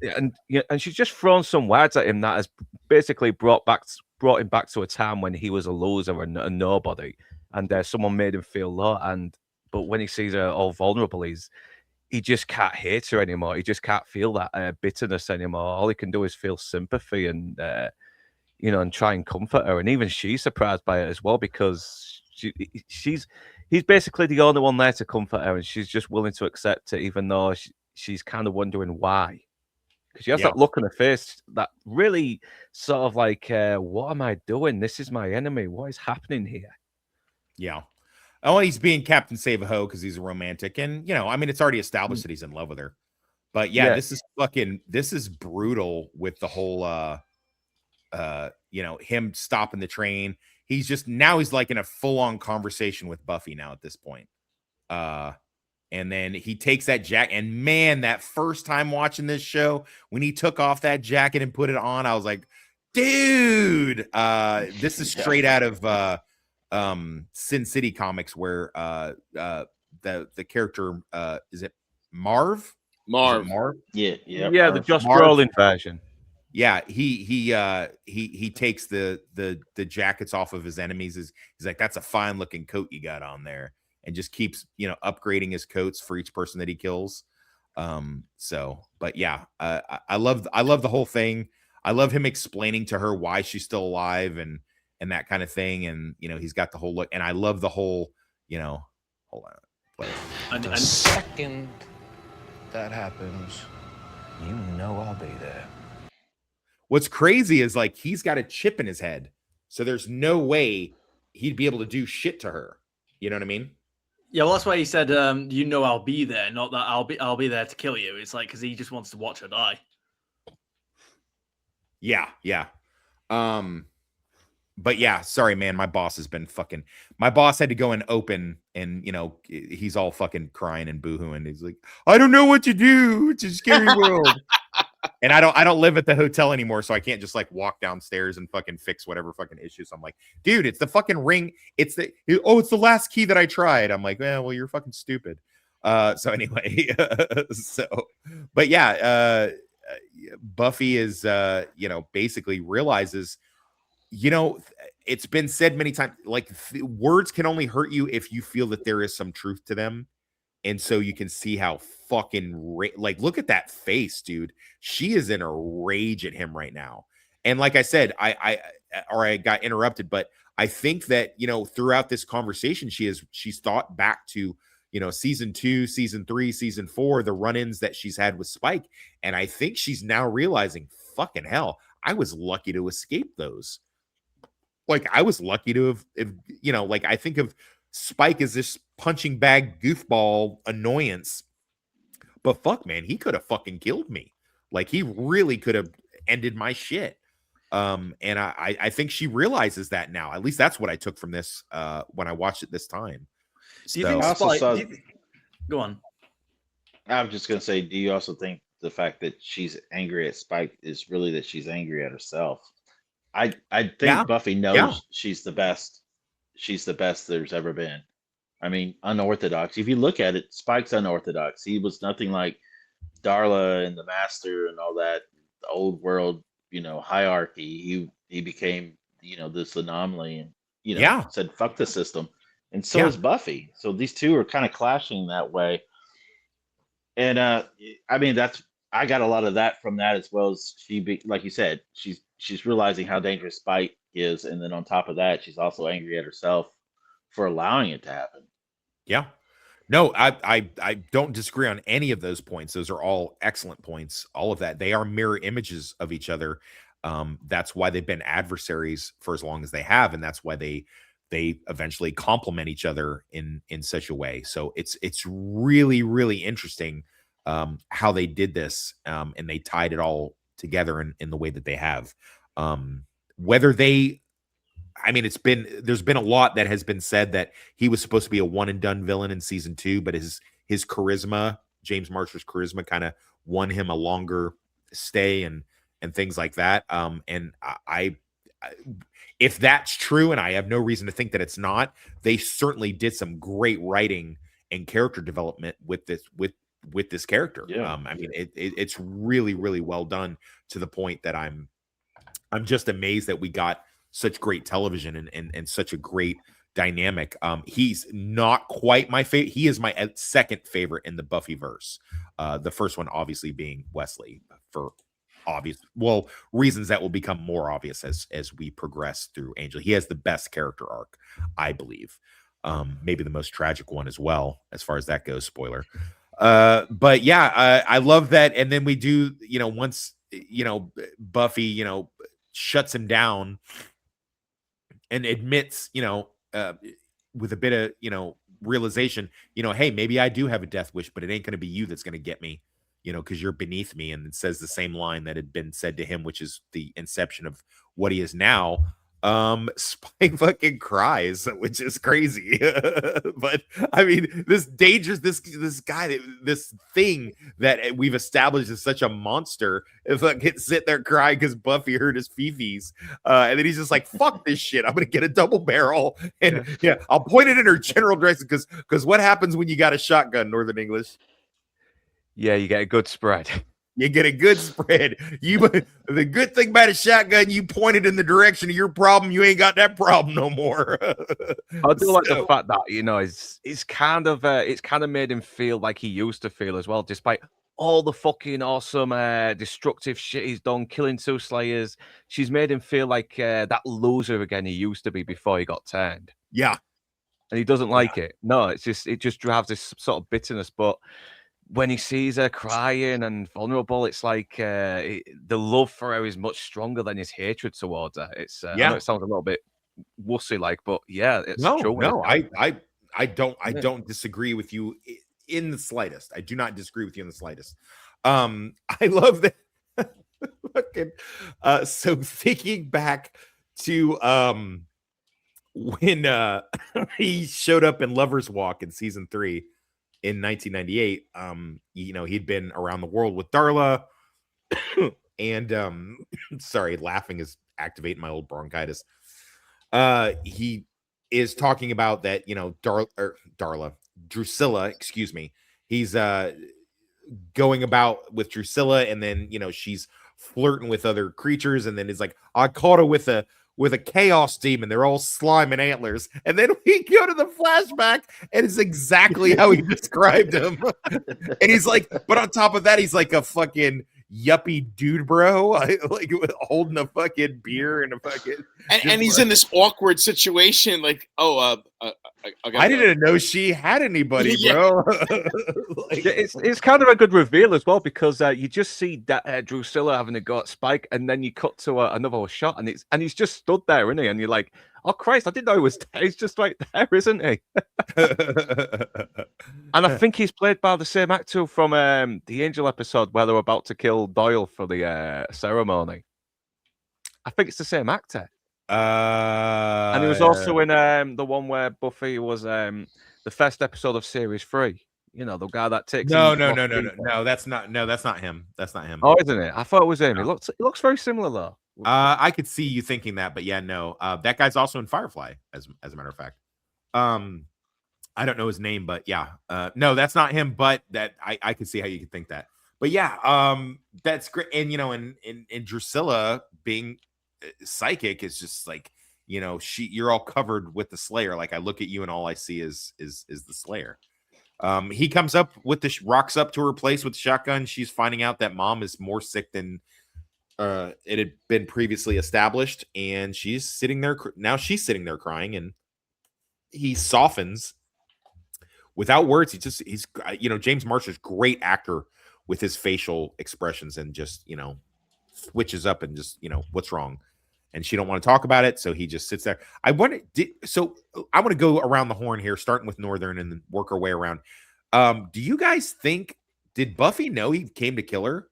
and she's just thrown some words at him that has basically brought him back to a time when he was a loser and a nobody, and someone made him feel low. But when he sees her all vulnerable, he just can't hate her anymore. He just can't feel that bitterness anymore. All he can do is feel sympathy and and try and comfort her. And even she's surprised by it as well, because she's he's basically the only one there to comfort her, and she's just willing to accept it, even though she's kind of wondering why. Because she has that look on her face that really sort of like, what am I doing? This is my enemy. What is happening here? Yeah. Oh, he's being Captain Save-A-Ho because he's a romantic. And, you know, I mean, it's already established that he's in love with her. But yeah, this is brutal with the whole, you know, him stopping the train. He's like in a full-on conversation with Buffy now at this point. And then he takes that jacket, and man, that first time watching this show, when he took off that jacket and put it on, I was like, dude, this is straight out of Sin City comics, where the character is it Marv? Marv. Yeah, the Josh Brolin version. Yeah, he takes the jackets off of his enemies. He's like, that's a fine looking coat you got on there. And just keeps, you know, upgrading his coats for each person that he kills. But yeah, I love the whole thing. I love him explaining to her why she's still alive and that kind of thing. And, you know, he's got the whole look, and I love the whole, you know, hold on. The second that happens, you know I'll be there. What's crazy is like, he's got a chip in his head. So there's no way he'd be able to do shit to her. You know what I mean? Yeah, well, that's why he said, you know, I'll be there, not that I'll be there to kill you. It's like, because he just wants to watch her die. Yeah. But yeah, sorry, man. My boss had to go and open, and, you know, he's all fucking crying and boohooing. He's like, I don't know what to do. It's a scary world. And I don't live at the hotel anymore, so I can't just like walk downstairs and fucking fix whatever fucking issues. I'm like, dude, it's the fucking ring. It's the last key that I tried. I'm like, well, you're fucking stupid. So anyway, but yeah, Buffy is, you know, basically realizes, you know, it's been said many times, like words can only hurt you if you feel that there is some truth to them. And so you can see how fucking like, look at that face, dude. She is in a rage at him right now. And like I said, I got interrupted, but I think that, you know, throughout this conversation, she's thought back to, you know, season 2, season 3, season 4, the run-ins that she's had with Spike. And I think she's now realizing, fucking hell, I was lucky to escape those. Like, I was lucky to have, you know, like, I think of Spike as this punching bag goofball annoyance, but fuck, man, he could have fucking killed me. Like, he really could have ended my shit. And I think she realizes that now. At least that's what I took from this when I watched it this time. Do you think Spike? Go on. I was just gonna say, do you also think the fact that she's angry at Spike is really that she's angry at herself? I think Buffy knows she's the best. She's the best there's ever been. I mean, unorthodox. If you look at it, Spike's unorthodox. He was nothing like Darla and the Master and all that, the old world, you know, hierarchy. He became, you know, this anomaly, and, you know, said fuck the system. And so is Buffy. So these two are kind of clashing that way. And I mean, I got a lot of that from that, as well as like you said, she's realizing how dangerous Spike is, and then on top of that, she's also angry at herself for allowing it to happen. Yeah. No, I don't disagree on any of those points. Those are all excellent points. All of that. They are mirror images of each other. That's why they've been adversaries for as long as they have, and that's why they eventually complement each other in such a way. So it's really, really interesting how they did this, and they tied it all together in the way that they have. There's been a lot that has been said that he was supposed to be a one and done villain in season 2, but his charisma, James Marshall's charisma, kind of won him a longer stay and things like that. And I if that's true, and I have no reason to think that it's not, they certainly did some great writing and character development with this character. I mean, it's really, really well done, to the point that I'm just amazed that we got such great television and such a great dynamic. He's not quite my favorite. He is my second favorite in the Buffyverse. The first one obviously being Wesley, for obvious reasons that will become more obvious as we progress through Angel. He has the best character arc, I believe. Maybe the most tragic one as well, as far as that goes. Spoiler. But yeah, I love that. And then we do, once Buffy, shuts him down and admits, with a bit of, realization, hey, maybe I do have a death wish, but it ain't going to be you that's going to get me, because you're beneath me. And it says the same line that had been said to him, which is the inception of what he is now. Spike fucking cries, which is crazy. But I mean, this guy, this thing that we've established is such a monster, if I get sit there crying because Buffy hurt his fifis, and then he's just like, fuck this shit, I'm gonna get a double barrel, and I'll point it in her general direction, because what happens when you got a shotgun, Northern English? Yeah, you get a good spread. You get a good spread. The good thing about a shotgun, you point it in the direction of your problem. You ain't got that problem no more. I do like the fact that it's kind of made him feel like he used to feel as well, despite all the fucking awesome destructive shit he's done, killing 2 Slayers. She's made him feel like that loser again he used to be before he got turned. Yeah, and he doesn't like it. No, it just drives this sort of bitterness, but when he sees her crying and vulnerable, it's like the love for her is much stronger than his hatred towards her. It's I know it sounds a little bit wussy like, but yeah, it's true. No, I don't disagree with you in the slightest. I do not disagree with you in the slightest. I love that. Fucking, so thinking back to when he showed up in Lover's Walk in season 3 in 1998, he'd been around the world with Darla, and sorry, laughing is activating my old bronchitis. He is talking about that, Darla, Drusilla, excuse me. He's going about with Drusilla, and then she's flirting with other creatures, and then it's like, I caught her with a chaos demon. They're all slime and antlers. And then we go to the flashback, and it's exactly how he described him. And he's like, but on top of that, he's like a fucking yuppie dude, bro. Like holding a fucking beer and a fucking. And he's in this awkward situation. Like, I didn't know she had anybody, bro. It's kind of a good reveal as well, because you just see that Drusilla having a go at Spike, and then you cut to another shot, and he's just stood there, isn't he? And you're like, oh Christ, I didn't know he was there. He's just right there, isn't he? And I think he's played by the same actor from the Angel episode where they're about to kill Doyle for the ceremony. I think it's the same actor. And he was also in the one where Buffy was the first episode of series 3. The guy that takes. No, that's not him. That's not him. Oh, isn't it? I thought it was him. No. It looks very similar though. I could see you thinking that, but yeah, no. That guy's also in Firefly, as a matter of fact. I don't know his name, but yeah. No, that's not him, but that I could see how you could think that. But yeah, that's great. And and Drusilla being psychic is just like, you're all covered with the Slayer. Like I look at you and all I see is the Slayer. He comes up with rocks up to her place with the shotgun. She's finding out that mom is more sick than it had been previously established, and she's sitting there crying, and he softens without words. He's James Marsh's great actor with his facial expressions, and just switches up and just what's wrong, and she don't want to talk about it, so he just sits there. I want to go around the horn here, starting with Northern and then work our way around. Do you guys think, did Buffy know he came to kill her,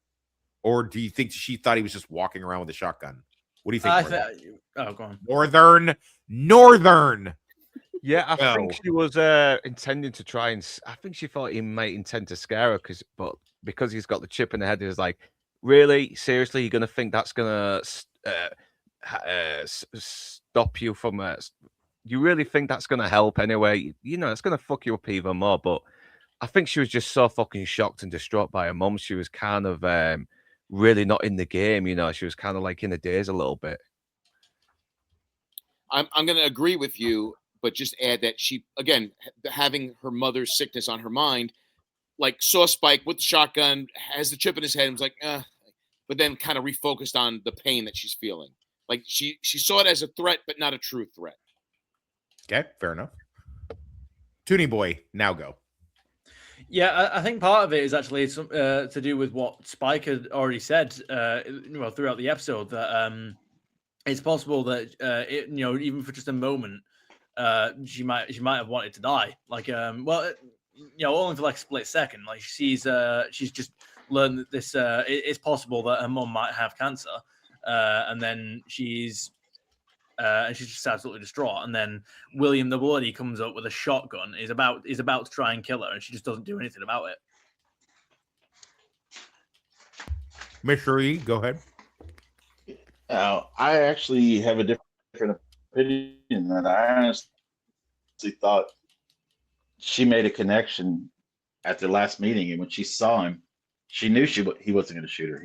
or do you think she thought he was just walking around with a shotgun? What do you think? Go on. Northern. Yeah, I think she was intending to try and. I think she thought he might intend to scare her, because he's got the chip in the head. He was like, really, seriously, you're gonna think that's gonna stop you from? You really think that's gonna help anyway? It's gonna fuck you up even more. But I think she was just so fucking shocked and distraught by her mum. She was kind of really not in the game. She was kind of like in a daze a little bit. I'm going to agree with you, but just add that she, again, having her mother's sickness on her mind, like saw Spike with the shotgun, has the chip in his head, and was like, but then kind of refocused on the pain that she's feeling. Like she saw it as a threat, but not a true threat. Okay, fair enough. Toonie Boy, now go. Yeah, I think part of it is actually to do with what Spike had already said, throughout the episode, that it's possible that even for just a moment, she might have wanted to die. Like, only for like a split second. Like she's just learned that this it's possible that her mum might have cancer, and then she's just absolutely distraught. And then William the Bloody comes up with a shotgun. Is about to try and kill her, and she just doesn't do anything about it. Mr. E, go ahead. I actually have a different opinion. That I honestly thought she made a connection at the last meeting, and when she saw him, she knew he wasn't going to shoot her.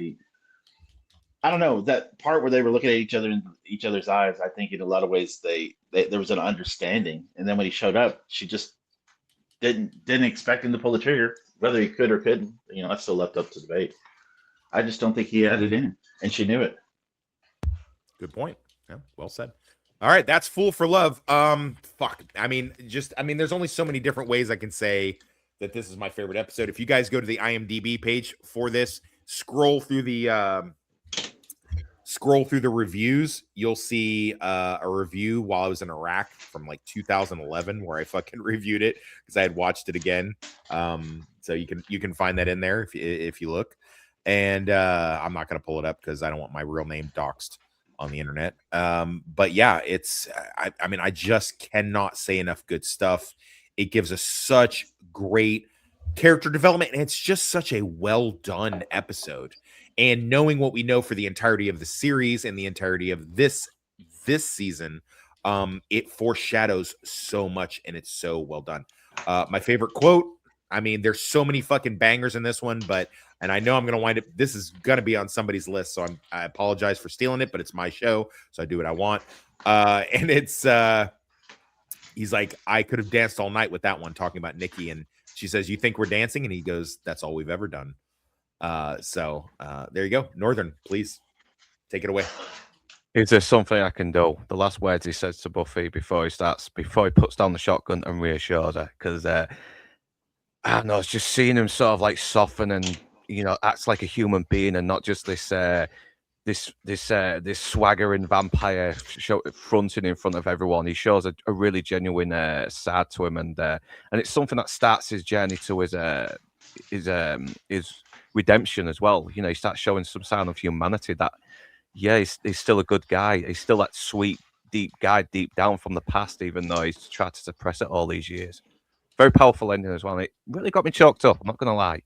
I don't know, that part where they were looking at each other in each other's eyes. I think in a lot of ways there was an understanding, and then when he showed up, she just didn't expect him to pull the trigger. Whether he could or couldn't, that's still left up to debate. I just don't think he had it in him, and she knew it. Good point. Yeah, well said. All right, that's Fool for Love. Fuck. I mean, there's only so many different ways I can say that this is my favorite episode. If you guys go to the IMDb page for this, scroll through the reviews, you'll see a review while I was in Iraq from like 2011 where I fucking reviewed it because I had watched it again. So you can find that in there if you look. And I'm not going to pull it up because I don't want my real name doxed on the internet. But yeah, I just cannot say enough good stuff. It gives us such great character development, and it's just such a well done episode. And knowing what we know for the entirety of the series and the entirety of this season, it foreshadows so much, and it's so well done. My favorite quote, I mean, there's so many fucking bangers in this one, and I know I'm going to wind up, this is going to be on somebody's list, so I apologize for stealing it, but it's my show, so I do what I want. And it's, he's like, I could have danced all night with that one, talking about Nikki, and she says, "You think we're dancing?" And he goes, "That's all we've ever done." So there you go. Northern, please take it away. Is there something I can do? The last words he says to Buffy before he puts down the shotgun and reassures her, because I don't know, it's just seeing him sort of like soften and acts like a human being and not just this swaggering vampire fronting in front of everyone. He shows a really genuine side to him, and it's something that starts his journey to his redemption as well. He starts showing some sign of humanity that he's still a good guy. He's still that sweet, deep guy deep down from the past, even though he's tried to suppress it all these years. Very powerful ending as well. It really got me choked up, I'm not gonna lie.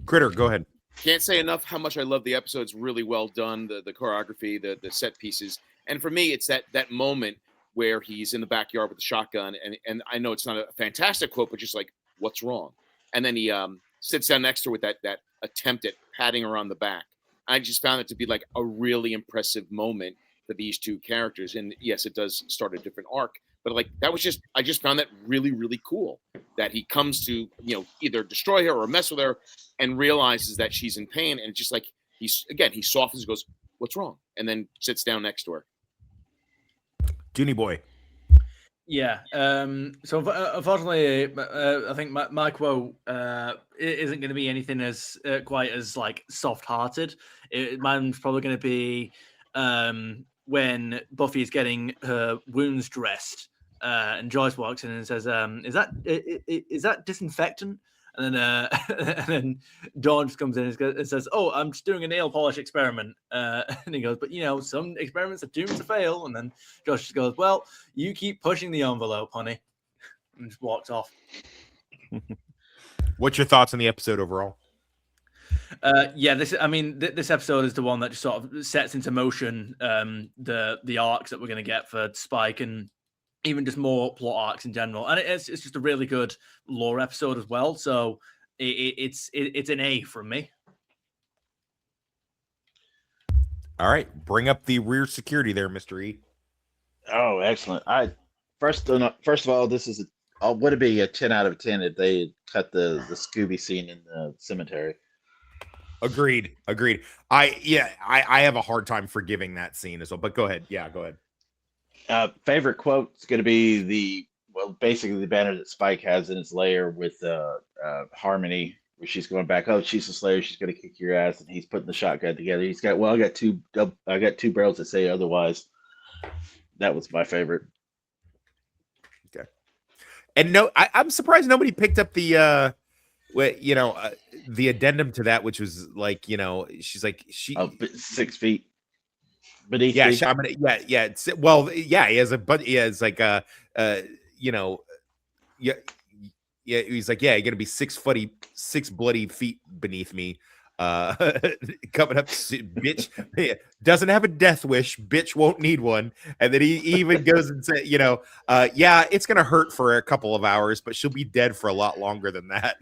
Critter, go ahead. Can't say enough how much I love the episode. It's really well done, the choreography, the set pieces. And for me, it's that moment where he's in the backyard with the shotgun, and I know it's not a fantastic quote, but just like, "What's wrong?" And then he sits down next to her with that attempt at patting her on the back. I just found it to be like a really impressive moment for these two characters. And yes, it does start a different arc, but like I just found that really, really cool that he comes to, either destroy her or mess with her and realizes that she's in pain. And it's just like, he softens and goes, "What's wrong?" And then sits down next to her. Junie Boy. Yeah. So unfortunately, I think my quote isn't going to be anything as quite as like soft-hearted. Mine's probably going to be when Buffy is getting her wounds dressed, and Joyce walks in and says, "Is that disinfectant?" And then Dawn just comes in and says, "Oh, I'm just doing a nail polish experiment." And he goes, "But some experiments are doomed to fail." And then Josh just goes, "Well, you keep pushing the envelope, honey," and just walks off. What's your thoughts on the episode overall? This episode is the one that just sort of sets into motion the arcs that we're going to get for Spike, and even just more plot arcs in general. And it's just a really good lore episode as well. So it's an A from me. All right, bring up the rear security there, Mr. E. Oh, excellent. First of all, this is would it be a 10 out of 10 if they had cut the Scooby scene in the cemetery? Agreed. I have a hard time forgiving that scene as well, but go ahead. Yeah, go ahead. Favorite quote is going to be well, basically the banner that Spike has in his lair with Harmony, where she's going back. Oh, she's the Slayer. She's gonna kick your ass, and he's putting the shotgun together. He's got I got two barrels that say otherwise. That was my favorite. Okay. And no, I'm surprised nobody picked up the the addendum to that, which was like, she's like 6 feet beneath. Yeah, me. I'm gonna, yeah. Well, yeah, he has like yeah. He's like, yeah, you're gonna be 6 bloody feet beneath me. Coming up, bitch. Doesn't have a death wish, bitch won't need one. And then he even goes and says, yeah, it's gonna hurt for a couple of hours, but she'll be dead for a lot longer than that.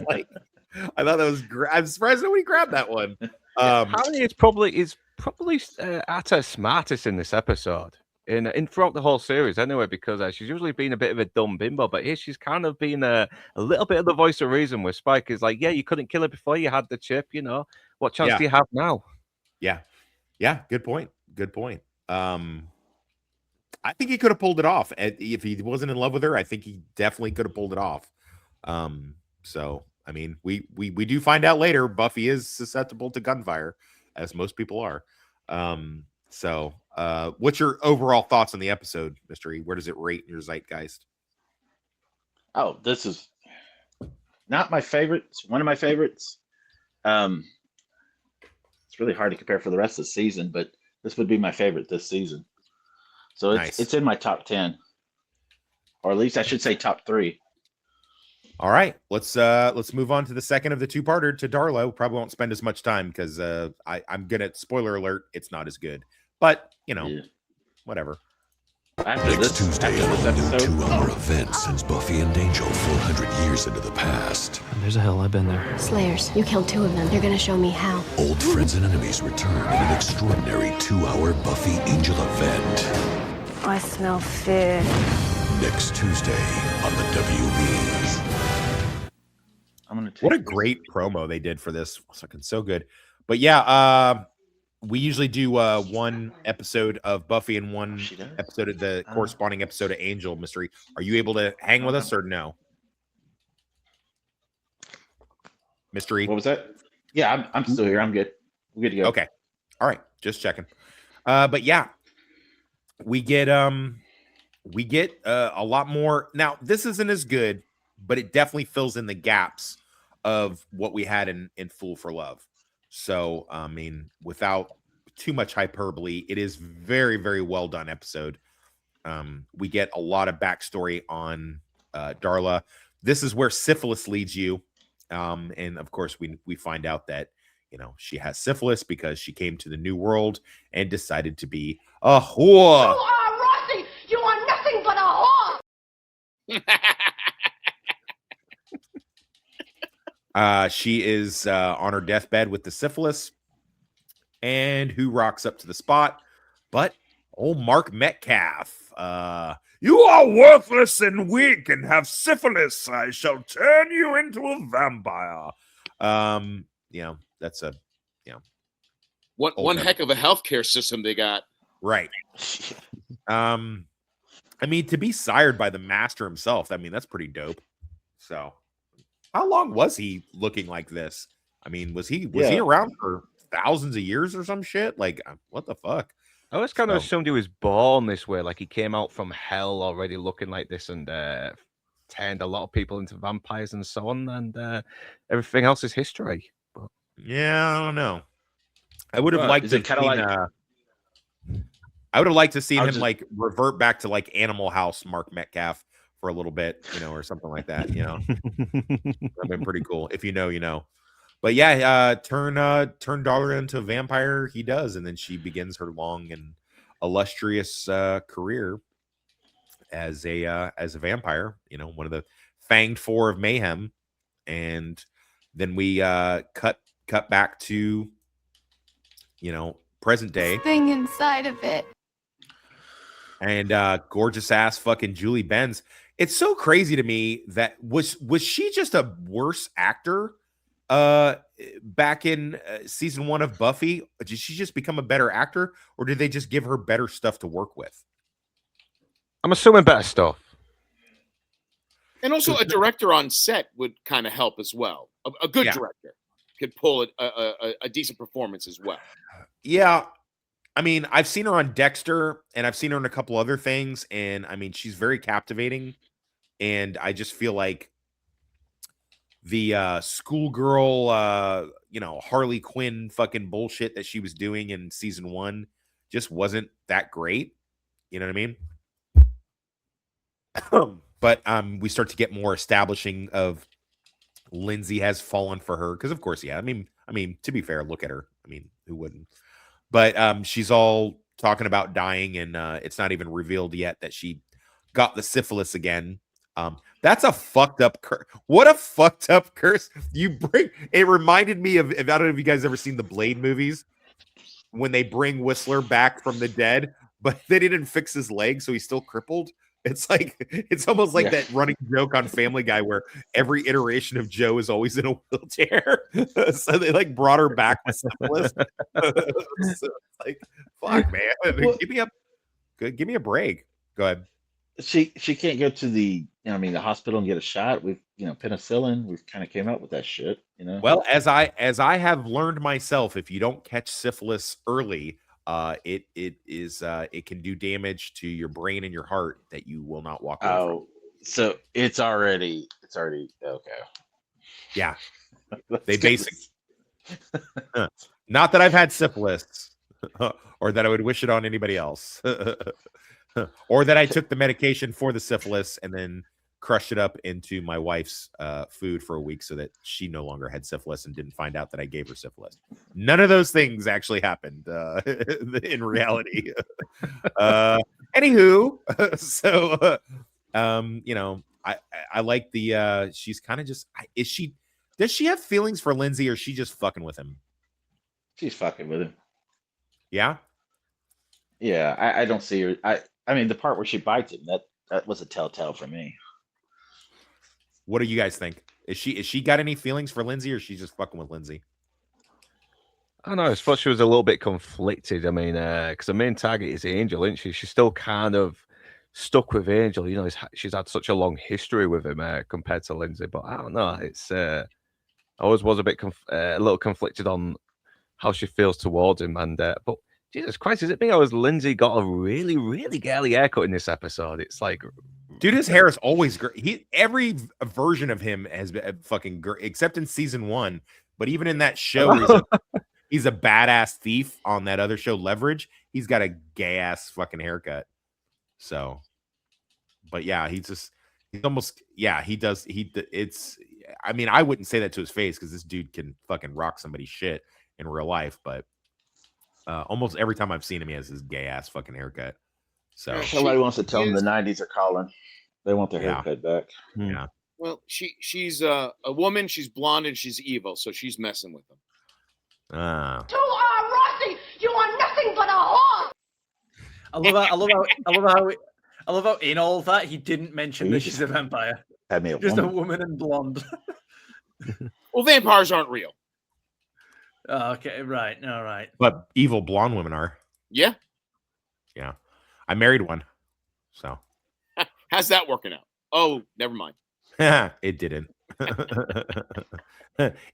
Like, I thought that was great. I'm surprised nobody grabbed that one. Harry is probably at her smartest in this episode, in throughout the whole series anyway, because she's usually been a bit of a dumb bimbo, but here she's kind of been a little bit of the voice of reason. Where Spike is like, yeah, you couldn't kill her before you had the chip, what chance do you have now? Yeah, good point. I think he could have pulled it off if he wasn't in love with her. I think he definitely could have pulled it off. So I mean, we do find out later Buffy is susceptible to gunfire, as most people are. So what's your overall thoughts on the episode, Mystery? Where does it rate in your zeitgeist? Oh, this is not my favorite. It's one of my favorites. It's really hard to compare for the rest of the season, but this would be my favorite this season. So it's in my top 10, or at least I should say top 3. All right, let's move on to the second of the two-parter, to Darla. We probably won't spend as much time because I'm gonna, spoiler alert, it's not as good. But whatever. Next Tuesday, a 2-hour event sends Buffy and Angel 400 years into the past. There's a hill, I've been there. Slayers, you killed 2 of them. They're gonna show me how. Old friends and enemies return in an extraordinary 2-hour Buffy Angel event. I smell fear. Next Tuesday on the WB. What a great promo they did for this. It's fucking so good. But yeah, we usually do one episode of Buffy and one episode of the corresponding episode of Angel. Mystery. Are you able to hang with us or no? Mystery. What was that? Yeah, I'm still here. I'm good. We're good to go. Okay. All right. Just checking. But yeah, we get a lot more. Now, this isn't as good, but it definitely fills in the gaps of what we had in Fool for Love. So, I mean, without too much hyperbole, it is very, very well done episode. We get a lot of backstory on Darla. This is where syphilis leads you. And of course, we find out that, she has syphilis because she came to the New World and decided to be a whore. You are Rossi! You are nothing but a whore! She is on her deathbed with the syphilis. And who rocks up to the spot? But old Mark Metcalf. You are worthless and weak and have syphilis. I shall turn you into a vampire. That's a one heck of a healthcare system they got. Right. I mean, to be sired by the master himself, I mean, that's pretty dope. So how long was he looking like this? I mean, was he around for thousands of years or some shit? Like, what the fuck? I always kind of assumed he was born this way, like he came out from hell already looking like this and turned a lot of people into vampires and so on, and everything else is history. But yeah, I don't know. I would have liked to I would have liked to see him like revert back to like Animal House Mark Metcalf for a little bit, or something like that. That'd been pretty cool. If you know, you know. But yeah, turn Darla into a vampire. He does, and then she begins her long and illustrious career as a vampire. One of the Fanged Four of Mayhem, and then we cut back to present day. Thing inside of it. And gorgeous ass fucking Julie Benz. It's so crazy to me that was she just a worse actor back in season 1 of Buffy? Did she just become a better actor, or did they just give her better stuff to work with? I'm assuming better stuff. And also, a director on set would kind of help as well. A good director could pull a decent performance as well. Yeah. I mean, I've seen her on Dexter, and I've seen her in a couple other things, and I mean, she's very captivating. And I just feel like the schoolgirl, Harley Quinn fucking bullshit that she was doing in season 1 just wasn't that great. You know what I mean? But we start to get more establishing of Lindsay has fallen for her because, of course, I mean, to be fair, look at her. I mean, who wouldn't? But she's all talking about dying, and it's not even revealed yet that she got the syphilis again. That's a fucked up curse. What a fucked up curse. It reminded me of, I don't know if you guys ever seen the Blade movies when they bring Whistler back from the dead, but they didn't fix his leg, so he's still crippled. It's almost like that running joke on Family Guy where every iteration of Joe is always in a wheelchair. So they like brought her back with syphilis. So it's like, fuck, man. Well, give me a break. Go ahead. She can't go to the hospital and get a shot. We've penicillin. We've kind of came up with that shit. Well, as I have learned myself, if you don't catch syphilis early, it can do damage to your brain and your heart that you will not walk away from. So it's already okay. Yeah, they basically not that I've had syphilis or that I would wish it on anybody else. Or that I took the medication for the syphilis and then crushed it up into my wife's food for a week so that she no longer had syphilis and didn't find out that I gave her syphilis. None of those things actually happened in reality. Anywho, so I like the she's kind of just does she have feelings for Lindsay, or is she just fucking with him? She's fucking with him. Yeah. Yeah, I don't see her. I mean, the part where she bites him, that was a telltale for me. What do you guys think? Is she got any feelings for Lindsay, or is she just fucking with Lindsay? I don't know. I suppose she was a little bit conflicted. I mean, because the main target is Angel, isn't she? She's still kind of stuck with Angel. She's had such a long history with him compared to Lindsay. But I don't know. It's I always was a little conflicted on how she feels towards him. And but Jesus Christ, is it me? Lindsay got a really, really girly haircut in this episode. It's like, dude, his hair is always great. Every version of him has been fucking great, except in season 1. But even in that show, he's a badass thief on that other show, Leverage. He's got a gay ass fucking haircut. So, but yeah, he does. I mean, I wouldn't say that to his face because this dude can fucking rock somebody's shit in real life, but almost every time I've seen him, he has his gay ass fucking haircut. So somebody wants to tell him the 90s are calling. They want their haircut back. Yeah. Well, she's a woman. She's blonde and she's evil, so she's messing with him. You are Rossi. You are nothing but a whore. I love how in all of that he didn't mention that she's a vampire. Just a woman and blonde. Well, vampires aren't real. Oh, okay, right, all right. But evil blonde women are. Yeah. Yeah. I married one. So how's that working out? Oh, never mind. It didn't.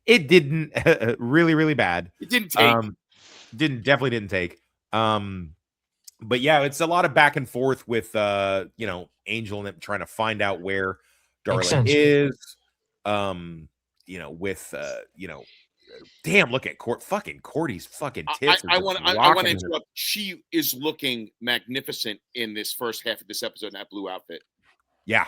It didn't. Really, really bad. It didn't take. Definitely didn't take. But yeah, it's a lot of back and forth with Angel and them trying to find out where Darla is. Damn, look at fucking Cordy's fucking tits. I want to interrupt. She is looking magnificent in this first half of this episode in that blue outfit. Yeah,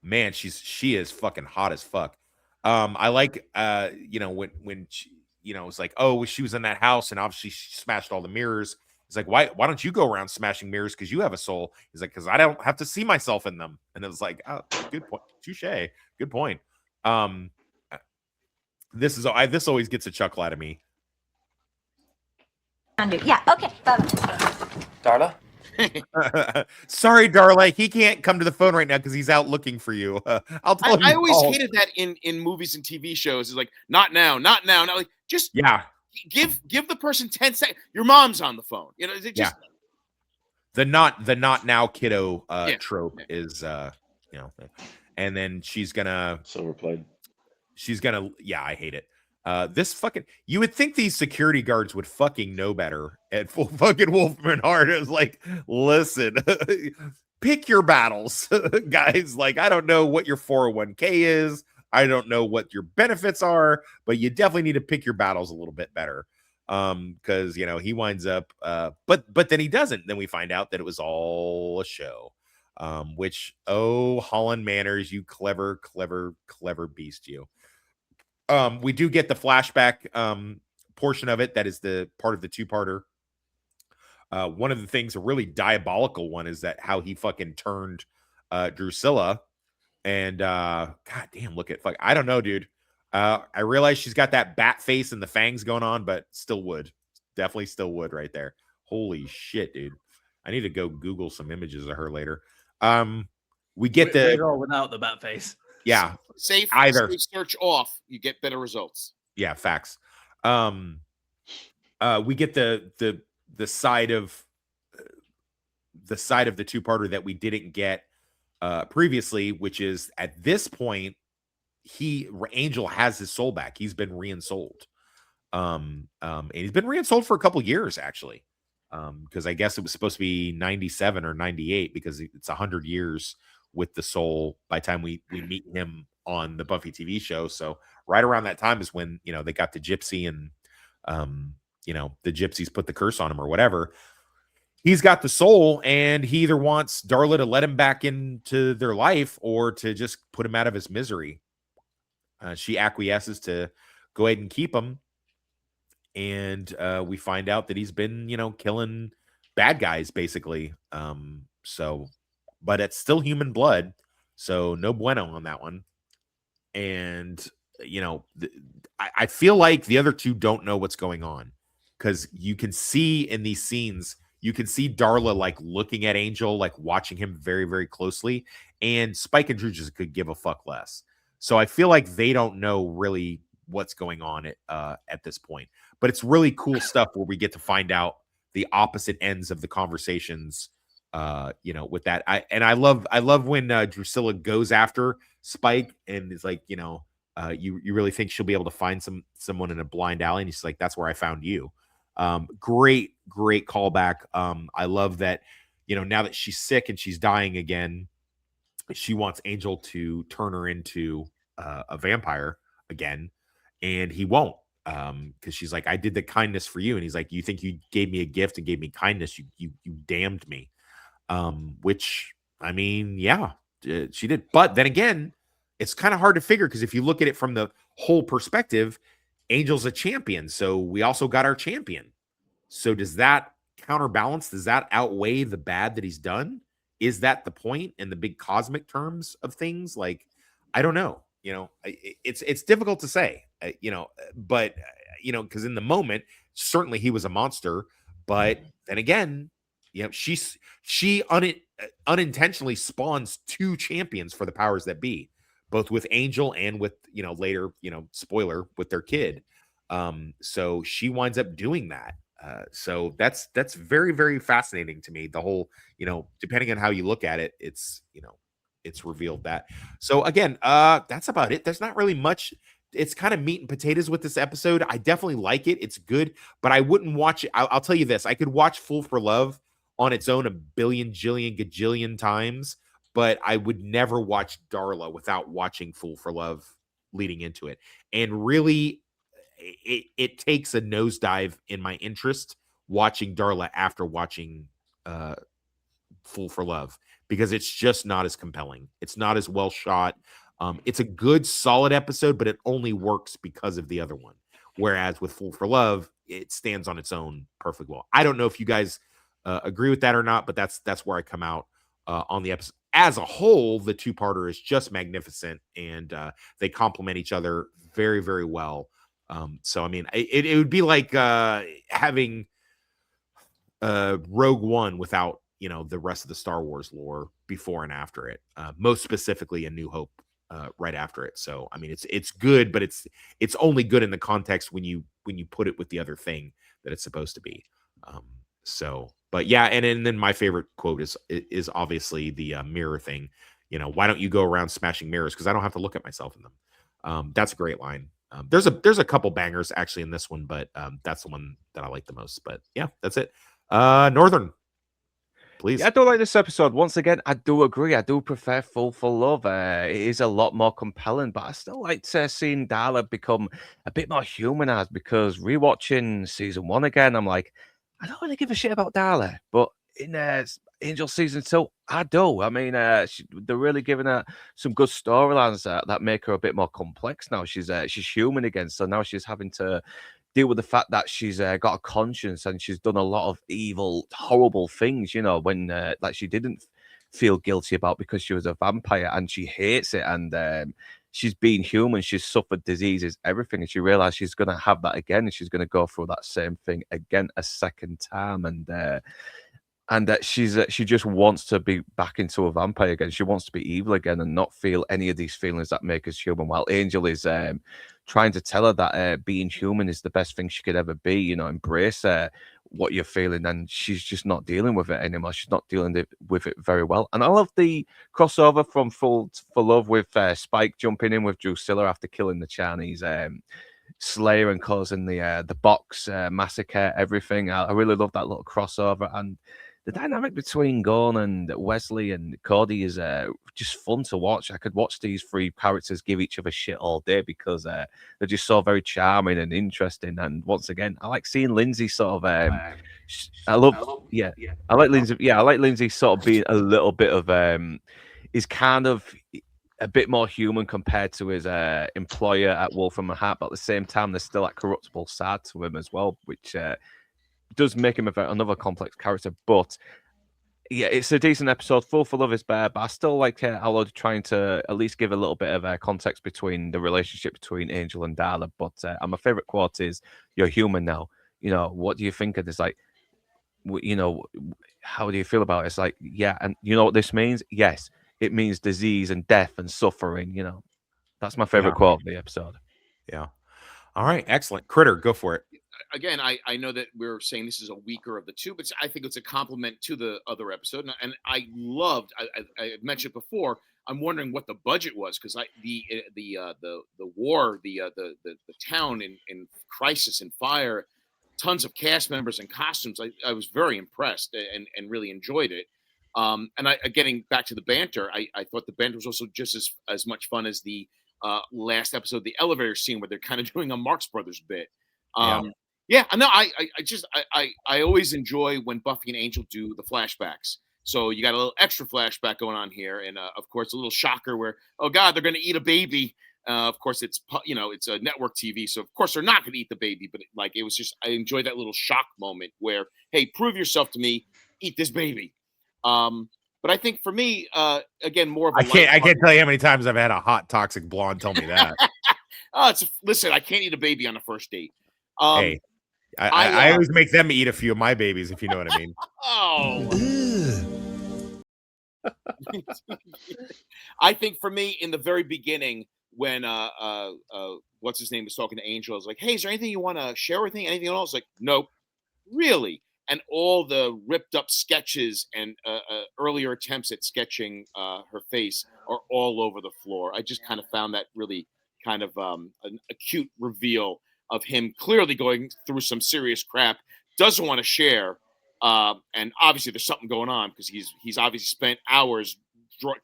man, she is fucking hot as fuck. I like when she, it's like, oh, she was in that house and obviously she smashed all the mirrors. It's like, why don't you go around smashing mirrors because you have a soul? He's like, because I don't have to see myself in them. And it was like, oh, good point, touche, good point. This always gets a chuckle out of me. Yeah, okay. Darla? Sorry, Darla. He can't come to the phone right now because he's out looking for you. I'll tell him. I always hated that in movies and TV shows. It's like, not now. Not like just give the person 10 seconds. Your mom's on the phone. The not now kiddo trope is and then she's gonna overplayed. Yeah, I hate it. This fucking, you would think these security guards would fucking know better at full fucking Wolfman Heart. It was like, listen, pick your battles, guys. Like, I don't know what your 401k is. I don't know what your benefits are, but you definitely need to pick your battles a little bit better. Because he winds up but then he doesn't. Then we find out that it was all a show. Which, oh, Holland Manners, you clever beast, you. We do get the flashback portion of it. That is the part of the two-parter. One of the things, a really diabolical one, is that how he fucking turned Drusilla. And god damn, look at fuck. I don't know, dude. I realize she's got that bat face and the fangs going on, but still would. Definitely still would right there. Holy shit, dude. I need to go Google some images of her later. We get With or without the bat face. Yeah. Safe search off, you get better results. Yeah, facts. We get the side of the two-parter that we didn't get previously, which is at this point Angel has his soul back. He's been reinsouled. And he's been reinsouled for a couple years actually. Because I guess it was supposed to be 97 or 98 because it's 100 years with the soul by the time we meet him on the Buffy TV show. So right around that time is when, they got the gypsy and, the gypsies put the curse on him or whatever. He's got the soul and he either wants Darla to let him back into their life or to just put him out of his misery. She acquiesces to go ahead and keep him. And we find out that he's been, killing bad guys basically. But it's still human blood. So no bueno on that one. And, I feel like the other two don't know what's going on because you can see in these scenes, you can see Darla like looking at Angel, like watching him very, very closely. And Spike and Drew just could give a fuck less. So I feel like they don't know really what's going on at this point. But it's really cool stuff where we get to find out the opposite ends of the conversations, with that. I love when Drusilla goes after Spike and is like, you really think she'll be able to find someone in a blind alley? And he's like, that's where I found you. Great callback. I love that, now that she's sick and she's dying again, she wants Angel to turn her into a vampire again, and he won't. Because she's like, I did the kindness for you, and he's like, you think you gave me a gift and gave me kindness? You damned me. Which I mean, yeah, she did. But then again, it's kind of hard to figure because if you look at it from the whole perspective, Angel's a champion, so we also got our champion. So does that counterbalance? Does that outweigh the bad that he's done? Is that the point in the big cosmic terms of things? Like, I don't know. It's difficult to say. But because in the moment, certainly he was a monster. But then again, she unintentionally spawns two champions for the powers that be, both with Angel and with later spoiler with their kid. So she winds up doing that. So that's very, very fascinating to me. The whole depending on how you look at it, it's revealed that. So again, that's about it. There's not really much. It's kind of meat and potatoes with this episode. I definitely like it. It's good, but I wouldn't watch it. I'll tell you this. I could watch Fool for Love on its own a billion, jillion, gajillion times, but I would never watch Darla without watching Fool for Love leading into it. And really, it takes a nosedive in my interest watching Darla after watching Fool for Love, because it's just not as compelling. It's not as well shot. It's a good, solid episode, but it only works because of the other one. Whereas with Fool for Love, it stands on its own perfect well. I don't know if you guys agree with that or not, but that's where I come out on the episode. As a whole, the two-parter is just magnificent, and they complement each other very, very well. So, I mean, it would be like having Rogue One without the rest of the Star Wars lore before and after it, most specifically A New Hope right after it. So I mean, it's good, but it's only good in the context when you put it with the other thing that it's supposed to be. But yeah, and then my favorite quote is obviously the mirror thing. why don't you go around smashing mirrors? Because I don't have to look at myself in them. That's a great line. There's a couple bangers actually in this one, but that's the one that I like the most. But yeah, that's it. Northern, please. Yeah, I do like this episode. Once again, I do agree. I do prefer Full for Love. It is a lot more compelling, but I still like seeing Darla become a bit more humanized because rewatching season 1 again, I'm like, I don't really give a shit about Darla, but in Angel season 2, I do. I mean, they're really giving her some good storylines that make her a bit more complex now. She's human again, so now she's having to deal with the fact that she's got a conscience and she's done a lot of evil, horrible things, when that she didn't feel guilty about because she was a vampire and she hates it. And she's been human, she's suffered diseases, everything. And she realized she's going to have that again and she's going to go through that same thing again a second time. And that she just wants to be back into a vampire again. She wants to be evil again and not feel any of these feelings that make us human. While Angel is trying to tell her that being human is the best thing she could ever be. Embrace what you're feeling, and she's just not dealing with it anymore. She's not dealing with it very well. And I love the crossover from Full for Love with Spike jumping in with Drusilla after killing the Chinese Slayer and causing the box massacre. Everything. I really love that little crossover, and the dynamic between Gorn and Wesley and Cody is just fun to watch. I could watch these three characters give each other shit all day because they're just so very charming and interesting. And once again, I like seeing Lindsay sort of. I like Lindsay. Yeah, I like Lindsay sort of being a little bit of is kind of a bit more human compared to his employer at Wolfram and Hart, but at the same time, there's still that corruptible side to him as well, which does make him another complex character. But yeah, it's a decent episode. Full for Love is better, but I still like how they're trying to at least give a little bit of context between the relationship between Angel and Darla. But my favorite quote is, "You're human now." What do you think of this? Like, how do you feel about it? It's like, yeah, and you know what this means? Yes, it means disease and death and suffering. That's my favorite quote of the episode. Yeah. All right, excellent. Critter, go for it. Again, I know that we're saying this is a weaker of the two, but I think it's a compliment to the other episode. And I loved. I mentioned before. I'm wondering what the budget was because the war, the town in crisis and fire, tons of cast members and costumes. I was very impressed and really enjoyed it. And getting back to the banter, I thought the banter was also just as much fun as the last episode, the elevator scene where they're kind of doing a Marx Brothers bit. Yeah, no, I always enjoy when Buffy and Angel do the flashbacks. So you got a little extra flashback going on here, and of course a little shocker where, oh God, they're going to eat a baby. Of course it's a network TV, so of course they're not going to eat the baby. But it was just, I enjoyed that little shock moment where, hey, prove yourself to me, eat this baby. But I think for me, again, more of a I can't tell you how many times I've had a hot toxic blonde tell me that. Listen, I can't eat a baby on a first date. Hey. I always make them eat a few of my babies, if you know what I mean. I think for me, in the very beginning, when what's his name was talking to Angel, I was like, "Hey, is there anything you want to share with me? Anything else?" Like, nope, really. And all the ripped up sketches and earlier attempts at sketching her face are all over the floor. I just kind of found that really kind of an acute reveal of him clearly going through some serious crap, doesn't want to share, and obviously there's something going on because he's obviously spent hours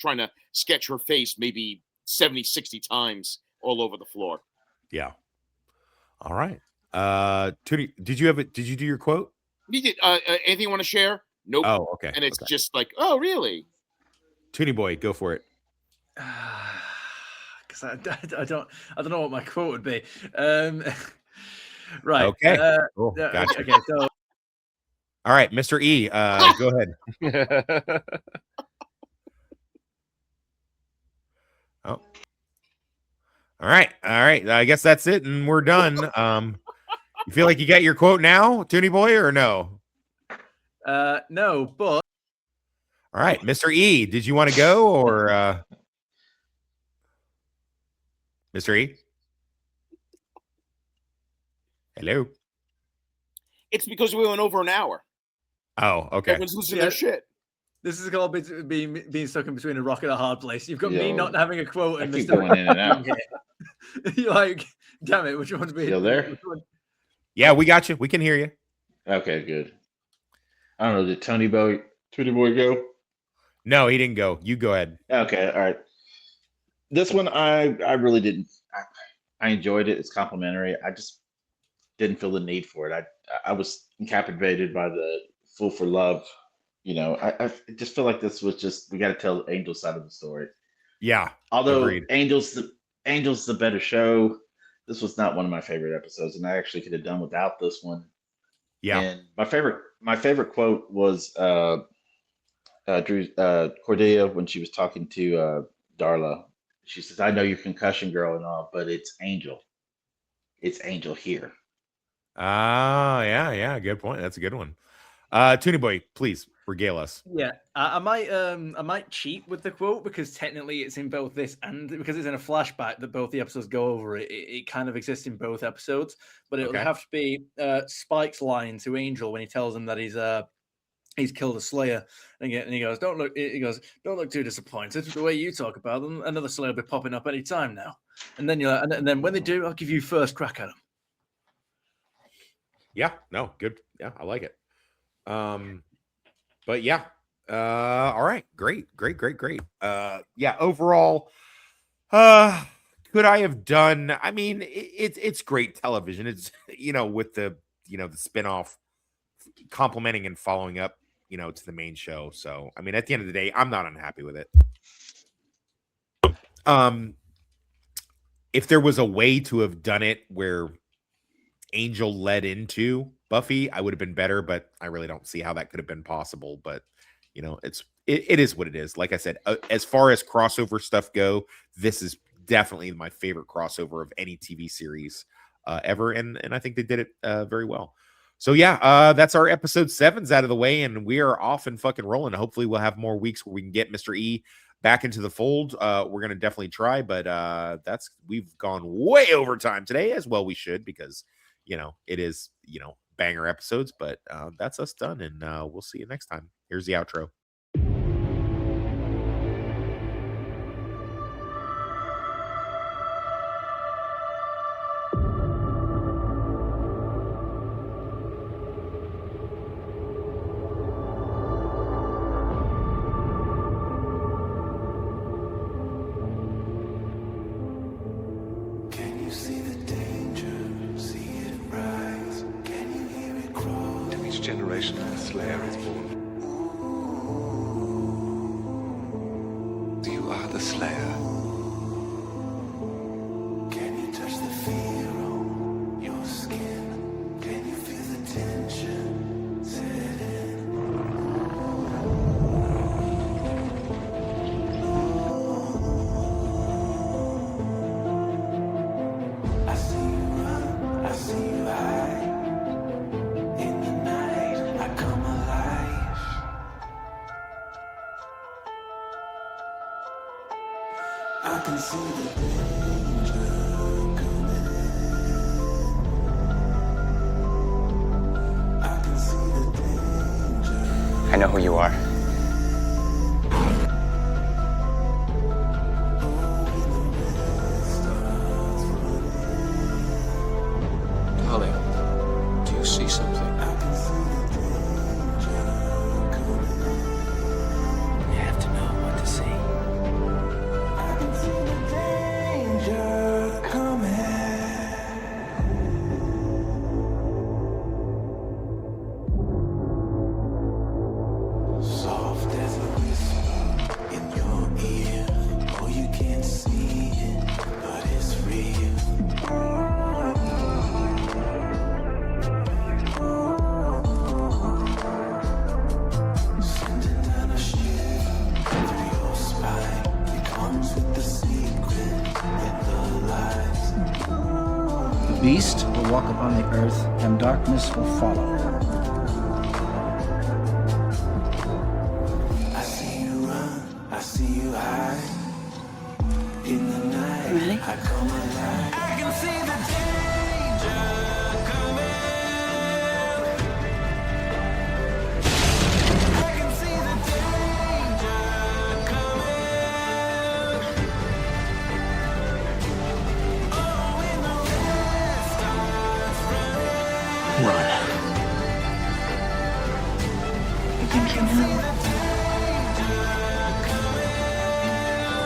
trying to sketch her face maybe 70, 60 times all over the floor. Yeah. All right. Tootie, did you do your quote? You did. Anything you want to share? Nope. Oh, okay. And it's just like, oh, really? Toonie boy, go for it. Because I don't know what my quote would be. Right. Okay. Cool. Gotcha. Okay. So. All right, Mr. E, go ahead. Oh. All right. I guess that's it, and we're done. You feel like you got your quote now, Toonie boy, or no? No, but. All right, Mr. E, did you want to go, or Mr. E? Hello. It's because we went over an hour. Oh, okay. Everyone's losing their shit. This is called being stuck in between a rock and a hard place. You've got me Yo, not having a quote I and keep Mr. going in and out. You're like, damn it, which one to be? Still there? Yeah, we got you. We can hear you. Okay, good. I don't know. Did Tony Boy go? No, he didn't go. You go ahead. Okay, all right. This one, I really didn't. I enjoyed it. It's complimentary. I just didn't feel the need for it. I was captivated by the Fool for Love. You know, I just feel like this was just, we got to tell Angel's side of the story. Yeah. Although agreed. Angel's the better show, this was not one of my favorite episodes, and I actually could have done without this one. Yeah. And my favorite quote was Cordelia when she was talking to Darla. She says, "I know you're concussion girl and all, but it's Angel. It's Angel here." Yeah. Good point. That's a good one. Toonie Boy, please regale us. Yeah, I might cheat with the quote because technically it's in both this and because it's in a flashback that both the episodes go over. It kind of exists in both episodes, but it would have to be Spike's line to Angel when he tells him that he's killed a Slayer, and he goes, "Don't look." He goes, "Don't look too disappointed. The way you talk about them, another Slayer will be popping up any time now." And then you're like, and then when they do, I'll give you first crack at them. Yeah. No. Good. Yeah, I like it. But yeah. All right. Great. Yeah. Overall, could I have done? I mean, it's great television. It's with the the spinoff complimenting and following up to the main show. So I mean, at the end of the day, I'm not unhappy with it. If there was a way to have done it where Angel led into Buffy, I would have been better, but I really don't see how that could have been possible. But it is what it is. Like I said, as far as crossover stuff go, this is definitely my favorite crossover of any TV series ever, and I think they did it very well. So yeah, that's our episode 7's out of the way, and we are off and fucking rolling. Hopefully we'll have more weeks where we can get Mr. E back into the fold. We're gonna definitely try, but we've gone way over time today, as well we should, because it is banger episodes. But that's us done, and we'll see you next time. Here's the outro. Generation of the Slayer is born. You are the Slayer. Can you touch the fear on your skin? Can you feel the tension set in? I see you run, I see you hide. I can see the danger coming. I can see the danger. I know who you are. Darling, do you see something? I can see the danger coming. You have to know what to see. Beast will walk upon the earth, and darkness will follow. I see you run, I see you hide. In the night, Ready? I come alive. I can see the danger coming. I can see the danger. Run. You think you know?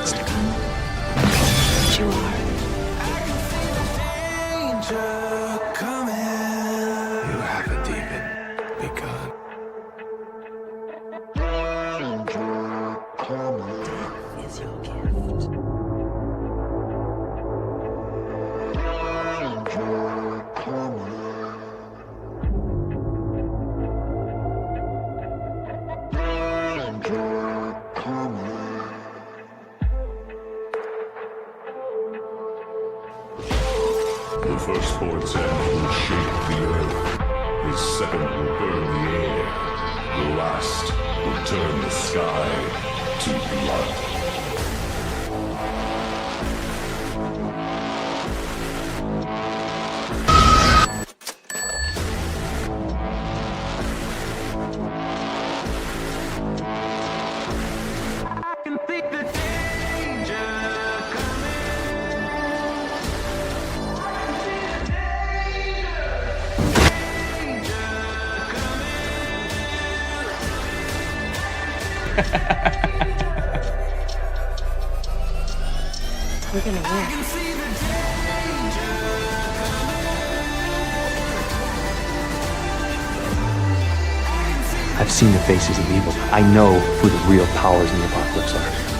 Stick on. But you are. You have a demon. Be gone. Is your gift. The firstborn sand will shake the earth. The second will burn the air. The last will turn the sky to blood. We're gonna win. I've seen the faces of evil. I know who the real powers in the apocalypse are.